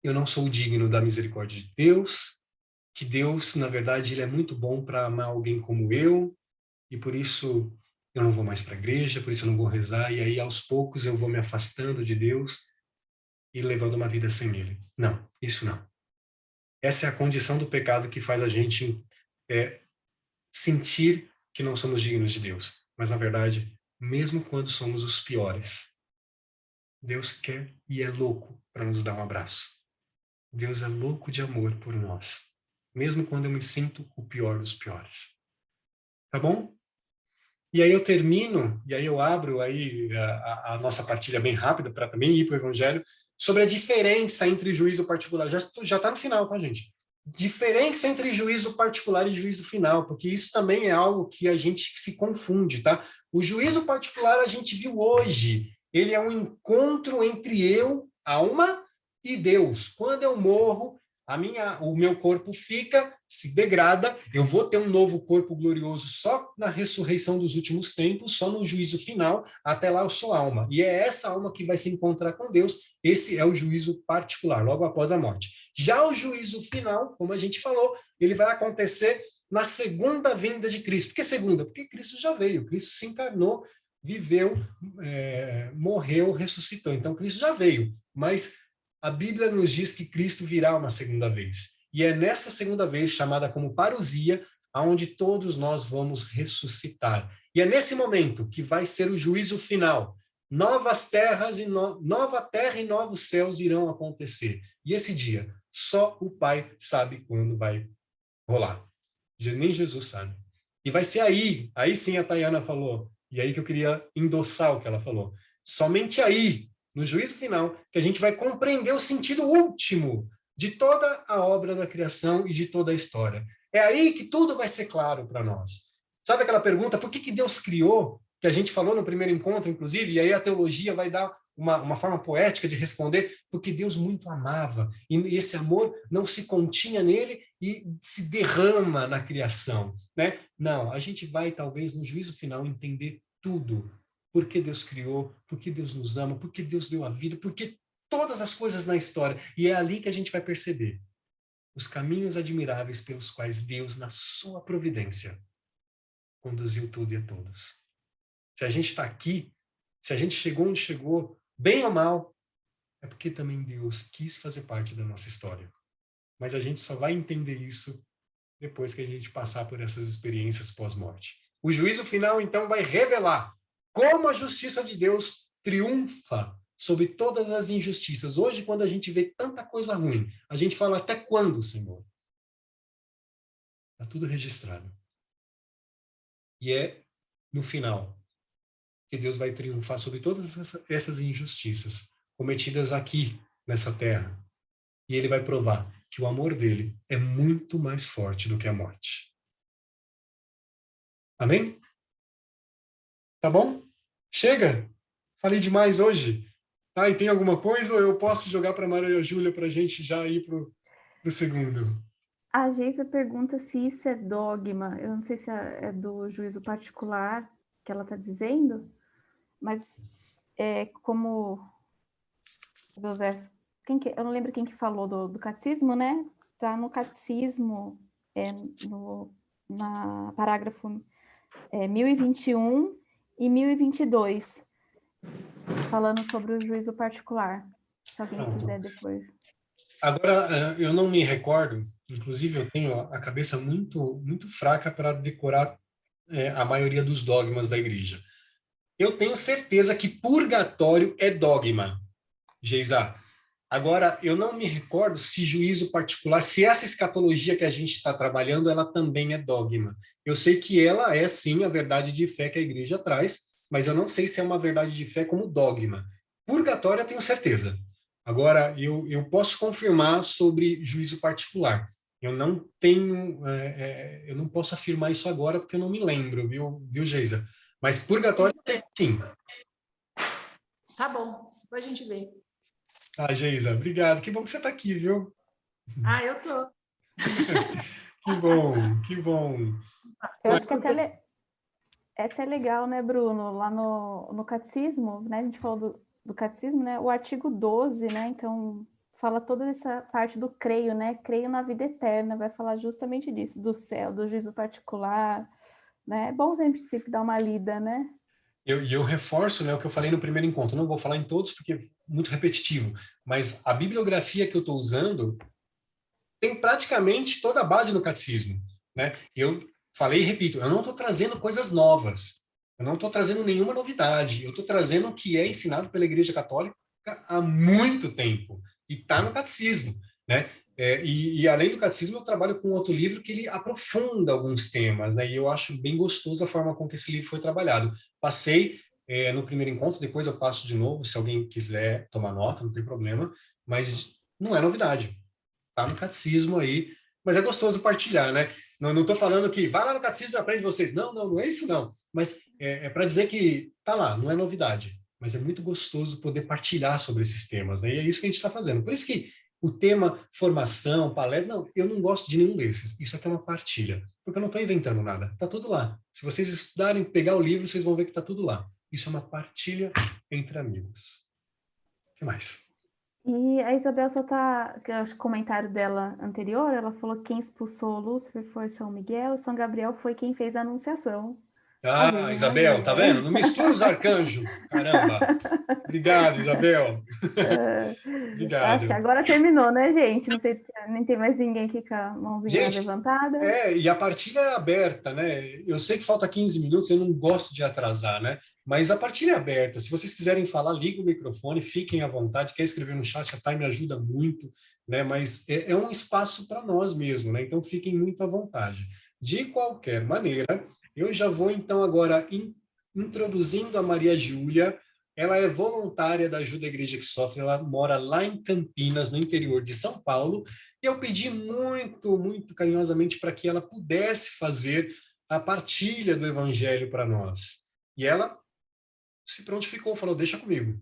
eu não sou digno da misericórdia de Deus, que Deus, na verdade, ele é muito bom para amar alguém como eu, e por isso eu não vou mais para a igreja, por isso eu não vou rezar, e aí aos poucos eu vou me afastando de Deus e levando uma vida sem Ele. Não, isso não. Essa é a condição do pecado que faz a gente sentir que não somos dignos de Deus. Mas, na verdade, mesmo quando somos os piores, Deus quer e é louco para nos dar um abraço. Deus é louco de amor por nós, mesmo quando eu me sinto o pior dos piores. Tá bom? E aí eu termino, e aí eu abro aí a nossa partilha bem rápida para também ir para o Evangelho, sobre a diferença entre juízo particular. Já está no final, tá, gente? Diferença entre juízo particular e juízo final, porque isso também é algo que a gente se confunde, tá? O juízo particular a gente viu hoje, ele é um encontro entre eu, alma, e Deus. Quando eu morro, o meu corpo se degrada, eu vou ter um novo corpo glorioso só na ressurreição dos últimos tempos, só no juízo final, até lá eu sou alma. E é essa alma que vai se encontrar com Deus, esse é o juízo particular, logo após a morte. Já o juízo final, como a gente falou, ele vai acontecer na segunda vinda de Cristo. Por que segunda? Porque Cristo já veio, Cristo se encarnou, viveu, morreu, ressuscitou. Então Cristo já veio, mas a Bíblia nos diz que Cristo virá uma segunda vez. E é nessa segunda vez, chamada como parousia, aonde todos nós vamos ressuscitar. E é nesse momento que vai ser o juízo final. Novas terras e nova terra e novos céus irão acontecer. E esse dia, só o Pai sabe quando vai rolar. Nem Jesus sabe. E vai ser aí sim a Tayana falou, e aí que eu queria endossar o que ela falou. Somente aí, no juízo final, que a gente vai compreender o sentido último de toda a obra da criação e de toda a história. É aí que tudo vai ser claro para nós. Sabe aquela pergunta, por que Deus criou? Que a gente falou no primeiro encontro, inclusive, e aí a teologia vai dar uma forma poética de responder, porque Deus muito amava, e esse amor não se continha nele e se derrama na criação, né? Não, a gente vai, talvez, no juízo final, entender tudo. Por que Deus criou, por que Deus nos ama, por que Deus deu a vida, por que todas as coisas na história. E é ali que a gente vai perceber os caminhos admiráveis pelos quais Deus, na sua providência, conduziu tudo e a todos. Se a gente está aqui, se a gente chegou onde chegou, bem ou mal, é porque também Deus quis fazer parte da nossa história. Mas a gente só vai entender isso depois que a gente passar por essas experiências pós-morte. O juízo final, então, vai revelar como a justiça de Deus triunfa sobre todas as injustiças. Hoje, quando a gente vê tanta coisa ruim, a gente fala, até quando, Senhor? Está tudo registrado. E é no final que Deus vai triunfar sobre todas essas injustiças cometidas aqui, nessa terra. E ele vai provar que o amor dele é muito mais forte do que a morte. Amém? Tá bom? Chega! Falei demais hoje. Ah, e tem alguma coisa ou eu posso jogar para a Maria Júlia para a gente já ir para o segundo? A Geisa pergunta se isso é dogma. Eu não sei se é do juízo particular que ela está dizendo, mas é como José... eu não lembro quem que falou do catecismo, né? Está no catecismo, na parágrafo 1021 e 1022, falando sobre o juízo particular. Se alguém quiser depois. Agora, eu não me recordo, inclusive eu tenho a cabeça muito, muito fraca para decorar a maioria dos dogmas da igreja. Eu tenho certeza que purgatório é dogma, Geisa. Agora, eu não me recordo se juízo particular, se essa escatologia que a gente está trabalhando, ela também é dogma. Eu sei que ela é, sim, a verdade de fé que a igreja traz, mas eu não sei se é uma verdade de fé como dogma. Purgatório, eu tenho certeza. Agora, eu posso confirmar sobre juízo particular. Eu não tenho, eu não posso afirmar isso agora porque eu não me lembro, viu, Geisa? Mas purgatório, sim. Tá bom, depois a gente vê. Ah, Geisa, obrigado. Que bom que você está aqui, viu? Ah, eu tô. Que bom, que bom. Eu acho que é até legal, né, Bruno? Lá no catecismo, né? A gente falou do catecismo, né? O artigo 12, né? Então, fala toda essa parte do creio, né? Creio na vida eterna, vai falar justamente disso, do céu, do juízo particular, né? É bom sempre dar uma lida, né? Eu reforço, né, o que eu falei no primeiro encontro. Não vou falar em todos porque é muito repetitivo, mas a bibliografia que eu estou usando tem praticamente toda a base no catecismo, né? Eu falei e repito, eu não estou trazendo coisas novas, eu não estou trazendo nenhuma novidade, eu estou trazendo o que é ensinado pela Igreja Católica há muito tempo e está no catecismo, né? E além do catecismo, eu trabalho com outro livro que ele aprofunda alguns temas, né? E eu acho bem gostoso a forma com que esse livro foi trabalhado. Passei no primeiro encontro, depois eu passo de novo, se alguém quiser tomar nota, não tem problema, mas não é novidade. Tá no catecismo aí, mas é gostoso partilhar, né? Não estou falando que vai lá no catecismo e aprende vocês. Não é isso não. Mas é para dizer que tá lá, não é novidade. Mas é muito gostoso poder partilhar sobre esses temas, né? E é isso que a gente está fazendo. Por isso que o tema formação, palestra, não, eu não gosto de nenhum desses. Isso aqui é uma partilha, porque eu não estou inventando nada. Tá tudo lá. Se vocês estudarem, pegar o livro, vocês vão ver que tá tudo lá. Isso é uma partilha entre amigos. O que mais? E a Isabel só tá, que eu acho que o comentário dela anterior, ela falou que quem expulsou Lúcifer foi São Miguel, e São Gabriel foi quem fez a anunciação. Ah, Isabel, tá vendo? Não mistura os arcanjos. Caramba. Obrigado, Isabel. Obrigado. Acho que agora terminou, né, gente? Não sei, nem tem mais ninguém aqui com a mãozinha levantada. E a partilha é aberta, né? Eu sei que falta 15 minutos, eu não gosto de atrasar, né? Mas a partilha é aberta. Se vocês quiserem falar, liga o microfone, fiquem à vontade. Quer escrever no chat, a Time ajuda muito, né? Mas é um espaço para nós mesmo, né? Então fiquem muito à vontade. De qualquer maneira, eu já vou então agora introduzindo a Maria Júlia. Ela é voluntária da Ajuda à Igreja que Sofre, ela mora lá em Campinas, no interior de São Paulo, e eu pedi muito, muito carinhosamente para que ela pudesse fazer a partilha do Evangelho para nós. E ela se prontificou, falou, deixa comigo.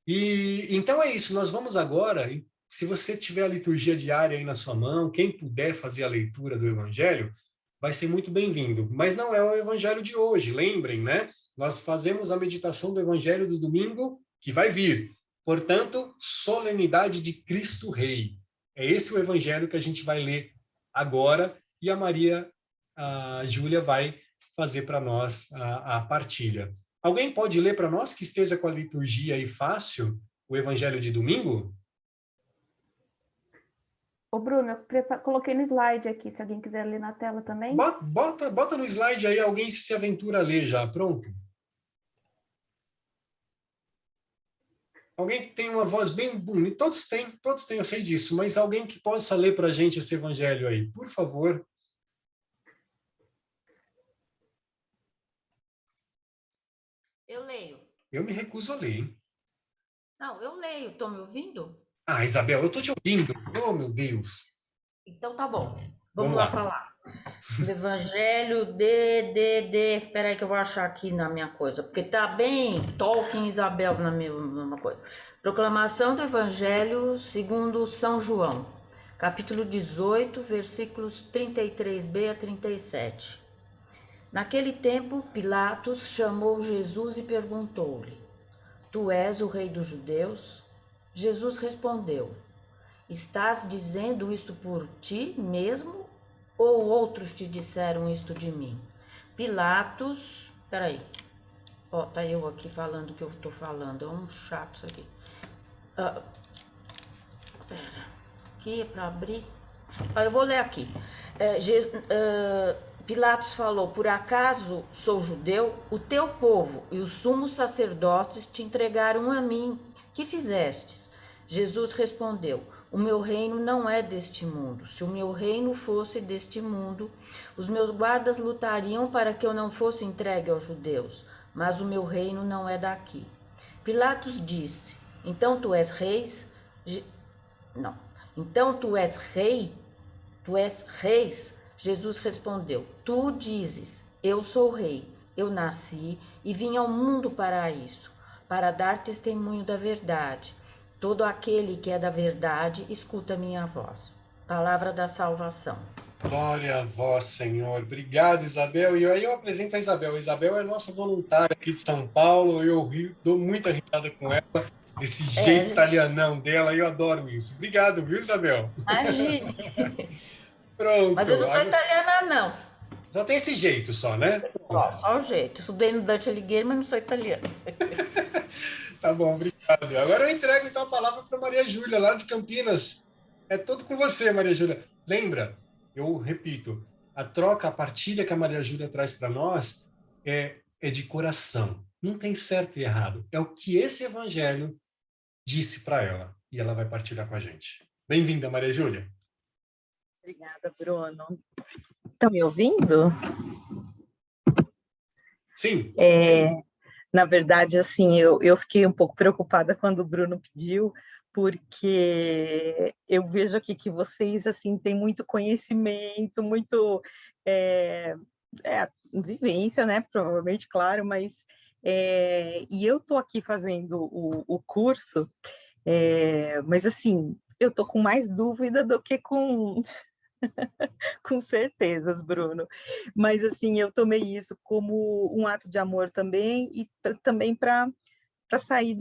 E então é isso, nós vamos agora, se você tiver a liturgia diária aí na sua mão, quem puder fazer a leitura do Evangelho, vai ser muito bem-vindo. Mas não é o Evangelho de hoje, lembrem, né? Nós fazemos a meditação do Evangelho do domingo que vai vir. Portanto, solenidade de Cristo Rei. É esse o Evangelho que a gente vai ler agora e a Júlia vai fazer para nós a partilha. Alguém pode ler para nós que esteja com a liturgia aí fácil, o Evangelho de domingo? Ô, Bruno, eu coloquei no slide aqui, se alguém quiser ler na tela também. Bota no slide aí, alguém se aventura a ler já, pronto. Alguém que tem uma voz bem bonita, todos têm, eu sei disso, mas alguém que possa ler para a gente esse evangelho aí, por favor. Eu leio. Eu me recuso a ler, hein? Não, eu leio, estão me ouvindo? Ah, Isabel, eu estou te ouvindo. Oh, meu Deus. Então tá bom. Vamos lá falar. Do Evangelho de... Peraí que eu vou achar aqui na minha coisa, porque tá bem Tolkien e Isabel na mesma coisa. Proclamação do Evangelho segundo São João, capítulo 18, versículos 33b a 37. Naquele tempo, Pilatos chamou Jesus e perguntou-lhe: Tu és o rei dos judeus? Jesus respondeu: Estás dizendo isto por ti mesmo? Ou outros te disseram isto de mim? Pilatos... Peraí. Ó, tá eu aqui falando o que eu tô falando. É um chato isso aqui. Pera. Aqui é para abrir. Eu vou ler aqui. Pilatos falou: Por acaso sou judeu? O teu povo e os sumos sacerdotes te entregaram a mim. Que fizestes? Jesus respondeu: O meu reino não é deste mundo. Se o meu reino fosse deste mundo, os meus guardas lutariam para que eu não fosse entregue aos judeus. Mas o meu reino não é daqui. Pilatos disse: Então tu és rei? Não. Então tu és rei? Tu és reis? Jesus respondeu, tu dizes, eu sou rei, eu nasci e vim ao mundo para isso, para dar testemunho da verdade. Todo aquele que é da verdade, escuta minha voz. Palavra da salvação. Glória a vós, Senhor. Obrigado, Isabel. E aí eu apresento a Isabel. A Isabel é nossa voluntária aqui de São Paulo. Eu dou muita risada com ela, esse jeito italianão dela. Eu adoro isso. Obrigado, viu, Isabel? Imagine. Pronto. Mas eu não sou italiana, não. Só tem esse jeito só, né? Só o jeito. Estudei no Dante Alighieri, mas não sou italiana. Tá bom, obrigado. Agora eu entrego então a palavra para Maria Júlia, lá de Campinas. É tudo com você, Maria Júlia. Lembra, eu repito, a troca, a partilha que a Maria Júlia traz para nós é de coração. Não tem certo e errado. É o que esse evangelho disse para ela. E ela vai partilhar com a gente. Bem-vinda, Maria Júlia. Obrigada, Bruno. Estão me ouvindo? Sim. Na verdade, assim, eu fiquei um pouco preocupada quando o Bruno pediu, porque eu vejo aqui que vocês, assim, têm muito conhecimento, muito vivência, né? Provavelmente, claro, mas... e eu estou aqui fazendo o curso, mas, assim, eu estou com mais dúvida do que com... com certezas, Bruno. Mas, assim, eu tomei isso como um ato de amor também e também para sair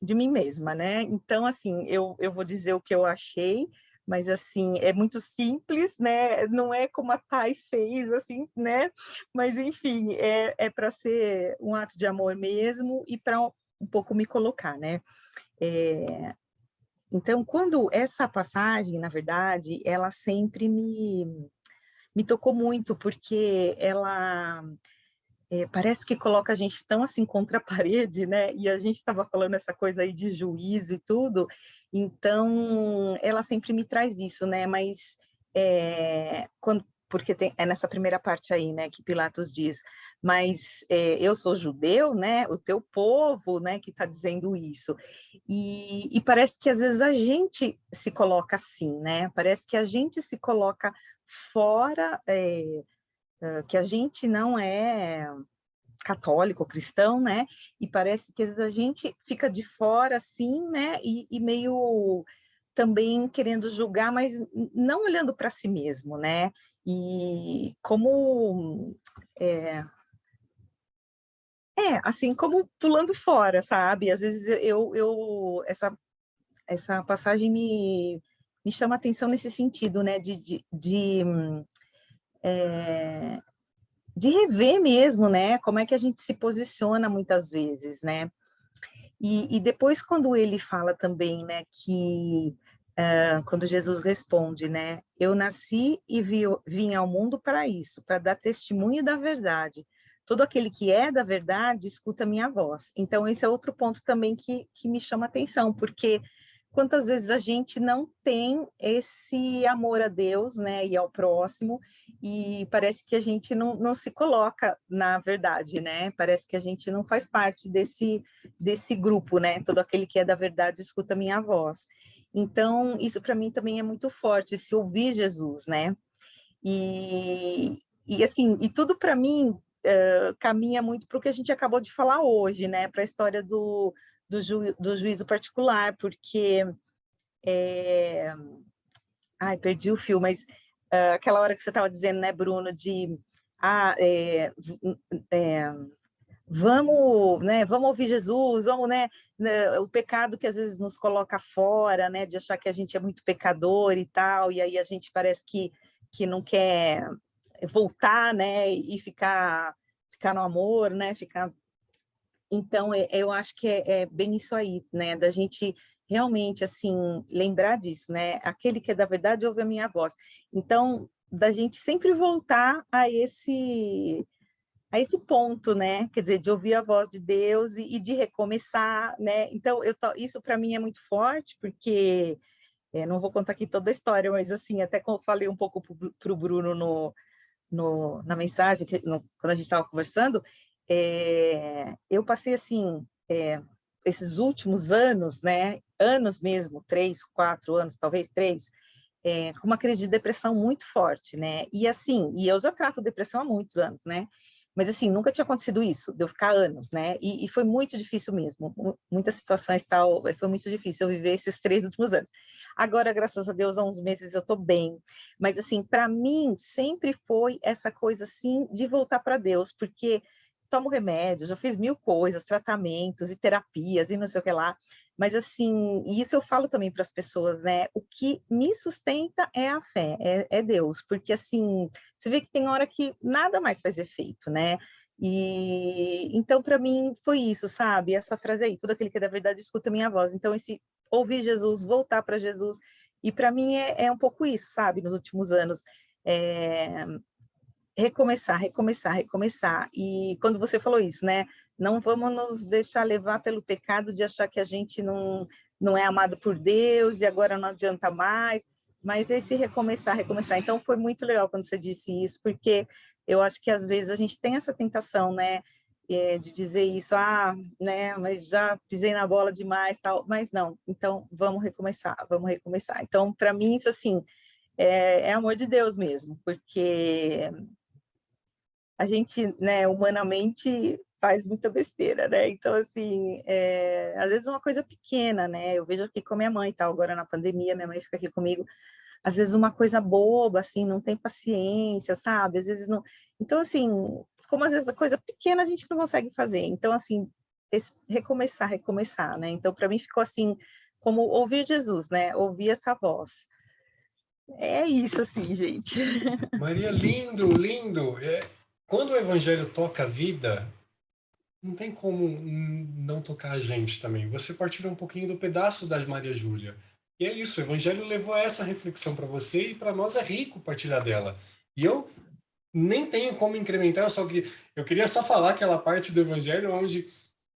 de mim mesma, né? Então, assim, eu vou dizer o que eu achei, mas, assim, é muito simples, né? Não é como a Thay fez, assim, né? Mas, enfim, é para ser um ato de amor mesmo e para um pouco me colocar, né? Então, quando essa passagem, na verdade, ela sempre me tocou muito, porque ela parece que coloca a gente tão assim contra a parede, né? E a gente estava falando essa coisa aí de juízo e tudo, então ela sempre me traz isso, né? Mas porque é nessa primeira parte aí, né, que Pilatos diz, mas eu sou judeu, né, o teu povo, né, que está dizendo isso, e parece que às vezes a gente se coloca assim, né, parece que a gente se coloca fora, que a gente não é católico, cristão, né, e parece que às vezes a gente fica de fora assim, né, e meio também querendo julgar, mas não olhando para si mesmo, né, e como assim, como pulando fora, sabe? Às vezes essa passagem me chama atenção nesse sentido, né? De rever mesmo, né? Como é que a gente se posiciona muitas vezes, né? E depois, quando ele fala também, né, que quando Jesus responde, né, eu nasci e vim ao mundo para isso, para dar testemunho da verdade. Todo aquele que é da verdade escuta a minha voz. Então, esse é outro ponto também que me chama atenção, porque quantas vezes a gente não tem esse amor a Deus, né, e ao próximo, e parece que a gente não se coloca na verdade, né? Parece que a gente não faz parte desse grupo, né? Todo aquele que é da verdade escuta a minha voz. Então, isso para mim também é muito forte, se ouvir Jesus, né? E assim, e tudo para mim caminha muito para o que a gente acabou de falar hoje, né? Para a história do juízo particular, porque perdi o fio, mas aquela hora que você estava dizendo, né, Bruno, de vamos, né, vamos ouvir Jesus, vamos, né, o pecado que às vezes nos coloca fora, né, de achar que a gente é muito pecador e tal, e aí a gente parece que não quer voltar, né, e ficar no amor, né, Então, eu acho que é bem isso aí, né, da gente realmente, assim, lembrar disso, né, aquele que é da verdade ouve a minha voz. Então, da gente sempre voltar a esse ponto, né, quer dizer, de ouvir a voz de Deus e de recomeçar, né, então, isso para mim é muito forte, porque, não vou contar aqui toda a história, mas, assim, até falei um pouco para o Bruno na mensagem, quando a gente estava conversando, eu passei, assim, esses últimos anos, né, anos mesmo, 3, 4 anos, talvez 3, com uma crise de depressão muito forte, né? E assim, e eu já trato depressão há muitos anos, né? Mas assim, nunca tinha acontecido isso, de eu ficar anos, né? E foi muito difícil mesmo, muitas situações tal, foi muito difícil eu viver esses 3 últimos anos. Agora, graças a Deus, há uns meses eu tô bem. Mas assim, para mim, sempre foi essa coisa assim, de voltar para Deus, porque tomo remédio, já fiz 1000 coisas, tratamentos e terapias e não sei o que lá, mas assim, e isso eu falo também para as pessoas, né? O que me sustenta é a fé, é Deus, porque assim, você vê que tem hora que nada mais faz efeito, né? E então, para mim, foi isso, sabe? Essa frase aí, tudo aquele que é da verdade escuta a minha voz. Então, esse ouvir Jesus, voltar para Jesus, e para mim é um pouco isso, sabe? Nos últimos anos. Recomeçar, recomeçar, recomeçar. E quando você falou isso, né? Não vamos nos deixar levar pelo pecado de achar que a gente não é amado por Deus e agora não adianta mais. Mas esse recomeçar, recomeçar. Então, foi muito legal quando você disse isso, porque eu acho que às vezes a gente tem essa tentação, né? De dizer isso, né? Mas já pisei na bola demais, tal. Mas não. Então, vamos recomeçar, vamos recomeçar. Então, para mim, isso assim, é amor de Deus mesmo, porque a gente, né, humanamente faz muita besteira, né? Então, assim, às vezes uma coisa pequena, né? Eu vejo aqui com a minha mãe e tal, agora na pandemia, minha mãe fica aqui comigo. Às vezes uma coisa boba, assim, não tem paciência, sabe? Às vezes não... Então, assim, como às vezes a coisa pequena a gente não consegue fazer. Então, assim, recomeçar, recomeçar, né? Então, para mim ficou assim, como ouvir Jesus, né? Ouvir essa voz. É isso, assim, gente. Maria, lindo, lindo. Quando o evangelho toca a vida, não tem como não tocar a gente também. Você partilha um pouquinho do pedaço da Maria Júlia. E é isso, o evangelho levou a essa reflexão para você e para nós é rico partilhar dela. E eu nem tenho como incrementar, eu queria só falar aquela parte do evangelho onde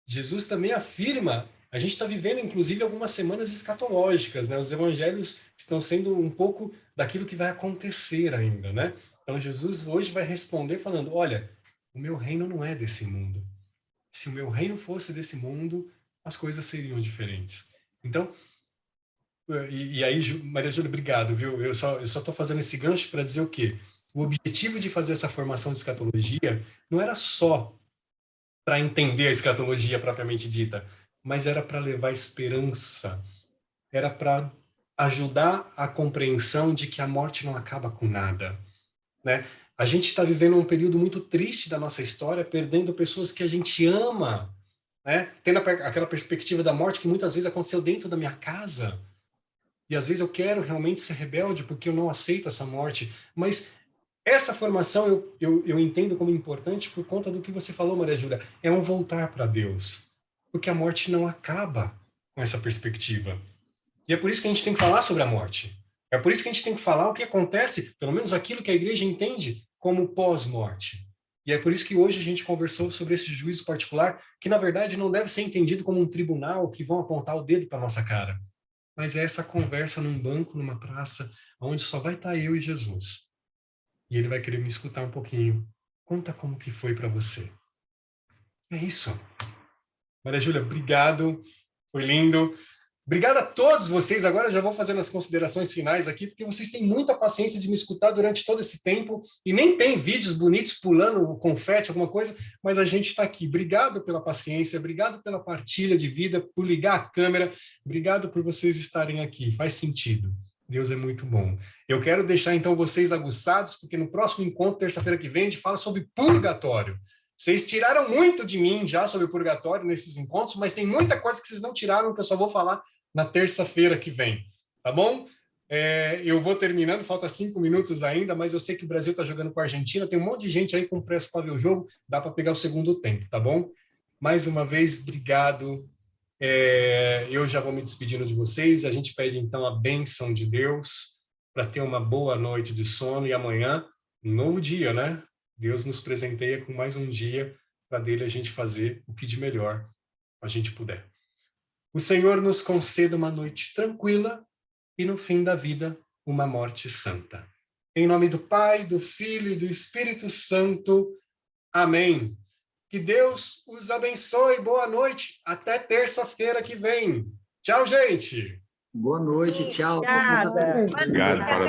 Jesus também afirma, a gente está vivendo inclusive algumas semanas escatológicas, né? Os evangelhos estão sendo um pouco daquilo que vai acontecer ainda, né? Então Jesus hoje vai responder falando, olha, o meu reino não é desse mundo. Se o meu reino fosse desse mundo, as coisas seriam diferentes. Então, e aí, Maria Júlia, obrigado, viu? Eu só estou fazendo esse gancho para dizer o quê? O objetivo de fazer essa formação de escatologia não era só para entender a escatologia propriamente dita, mas era para levar esperança, era para ajudar a compreensão de que a morte não acaba com nada, né? A gente está vivendo um período muito triste da nossa história, perdendo pessoas que a gente ama, né? Tendo aquela perspectiva da morte que muitas vezes aconteceu dentro da minha casa, e às vezes eu quero realmente ser rebelde porque eu não aceito essa morte, mas essa formação eu entendo como importante por conta do que você falou, Maria Júlia, é um voltar para Deus, porque a morte não acaba com essa perspectiva. E é por isso que a gente tem que falar sobre a morte. É por isso que a gente tem que falar o que acontece, pelo menos aquilo que a igreja entende como pós-morte. E é por isso que hoje a gente conversou sobre esse juízo particular, que na verdade não deve ser entendido como um tribunal que vão apontar o dedo para nossa cara, mas é essa conversa num banco, numa praça, onde só vai estar eu e Jesus. E ele vai querer me escutar um pouquinho. Conta como que foi para você. É isso. Maria Júlia, obrigado. Foi lindo. Obrigado a todos vocês. Agora eu já vou fazendo as considerações finais aqui, porque vocês têm muita paciência de me escutar durante todo esse tempo. E nem tem vídeos bonitos pulando confete, alguma coisa, mas a gente está aqui. Obrigado pela paciência, obrigado pela partilha de vida, por ligar a câmera. Obrigado por vocês estarem aqui. Faz sentido. Deus é muito bom. Eu quero deixar, então, vocês aguçados, porque no próximo encontro, terça-feira que vem, a gente fala sobre purgatório. Vocês tiraram muito de mim já sobre purgatório nesses encontros, mas tem muita coisa que vocês não tiraram, que eu só vou falar na terça-feira que vem, tá bom? Eu vou terminando, falta 5 minutos ainda, mas eu sei que o Brasil está jogando com a Argentina, tem um monte de gente aí com pressa para ver o jogo, dá para pegar o segundo tempo, tá bom? Mais uma vez, obrigado. Eu já vou me despedindo de vocês, a gente pede então a bênção de Deus para ter uma boa noite de sono e amanhã, um novo dia, né? Deus nos presenteia com mais um dia para dele a gente fazer o que de melhor a gente puder. O Senhor nos conceda uma noite tranquila e no fim da vida uma morte santa. Em nome do Pai, do Filho e do Espírito Santo. Amém. Que Deus os abençoe. Boa noite. Até terça-feira que vem. Tchau, gente. Boa noite, tchau. Obrigada. Obrigado, parabéns.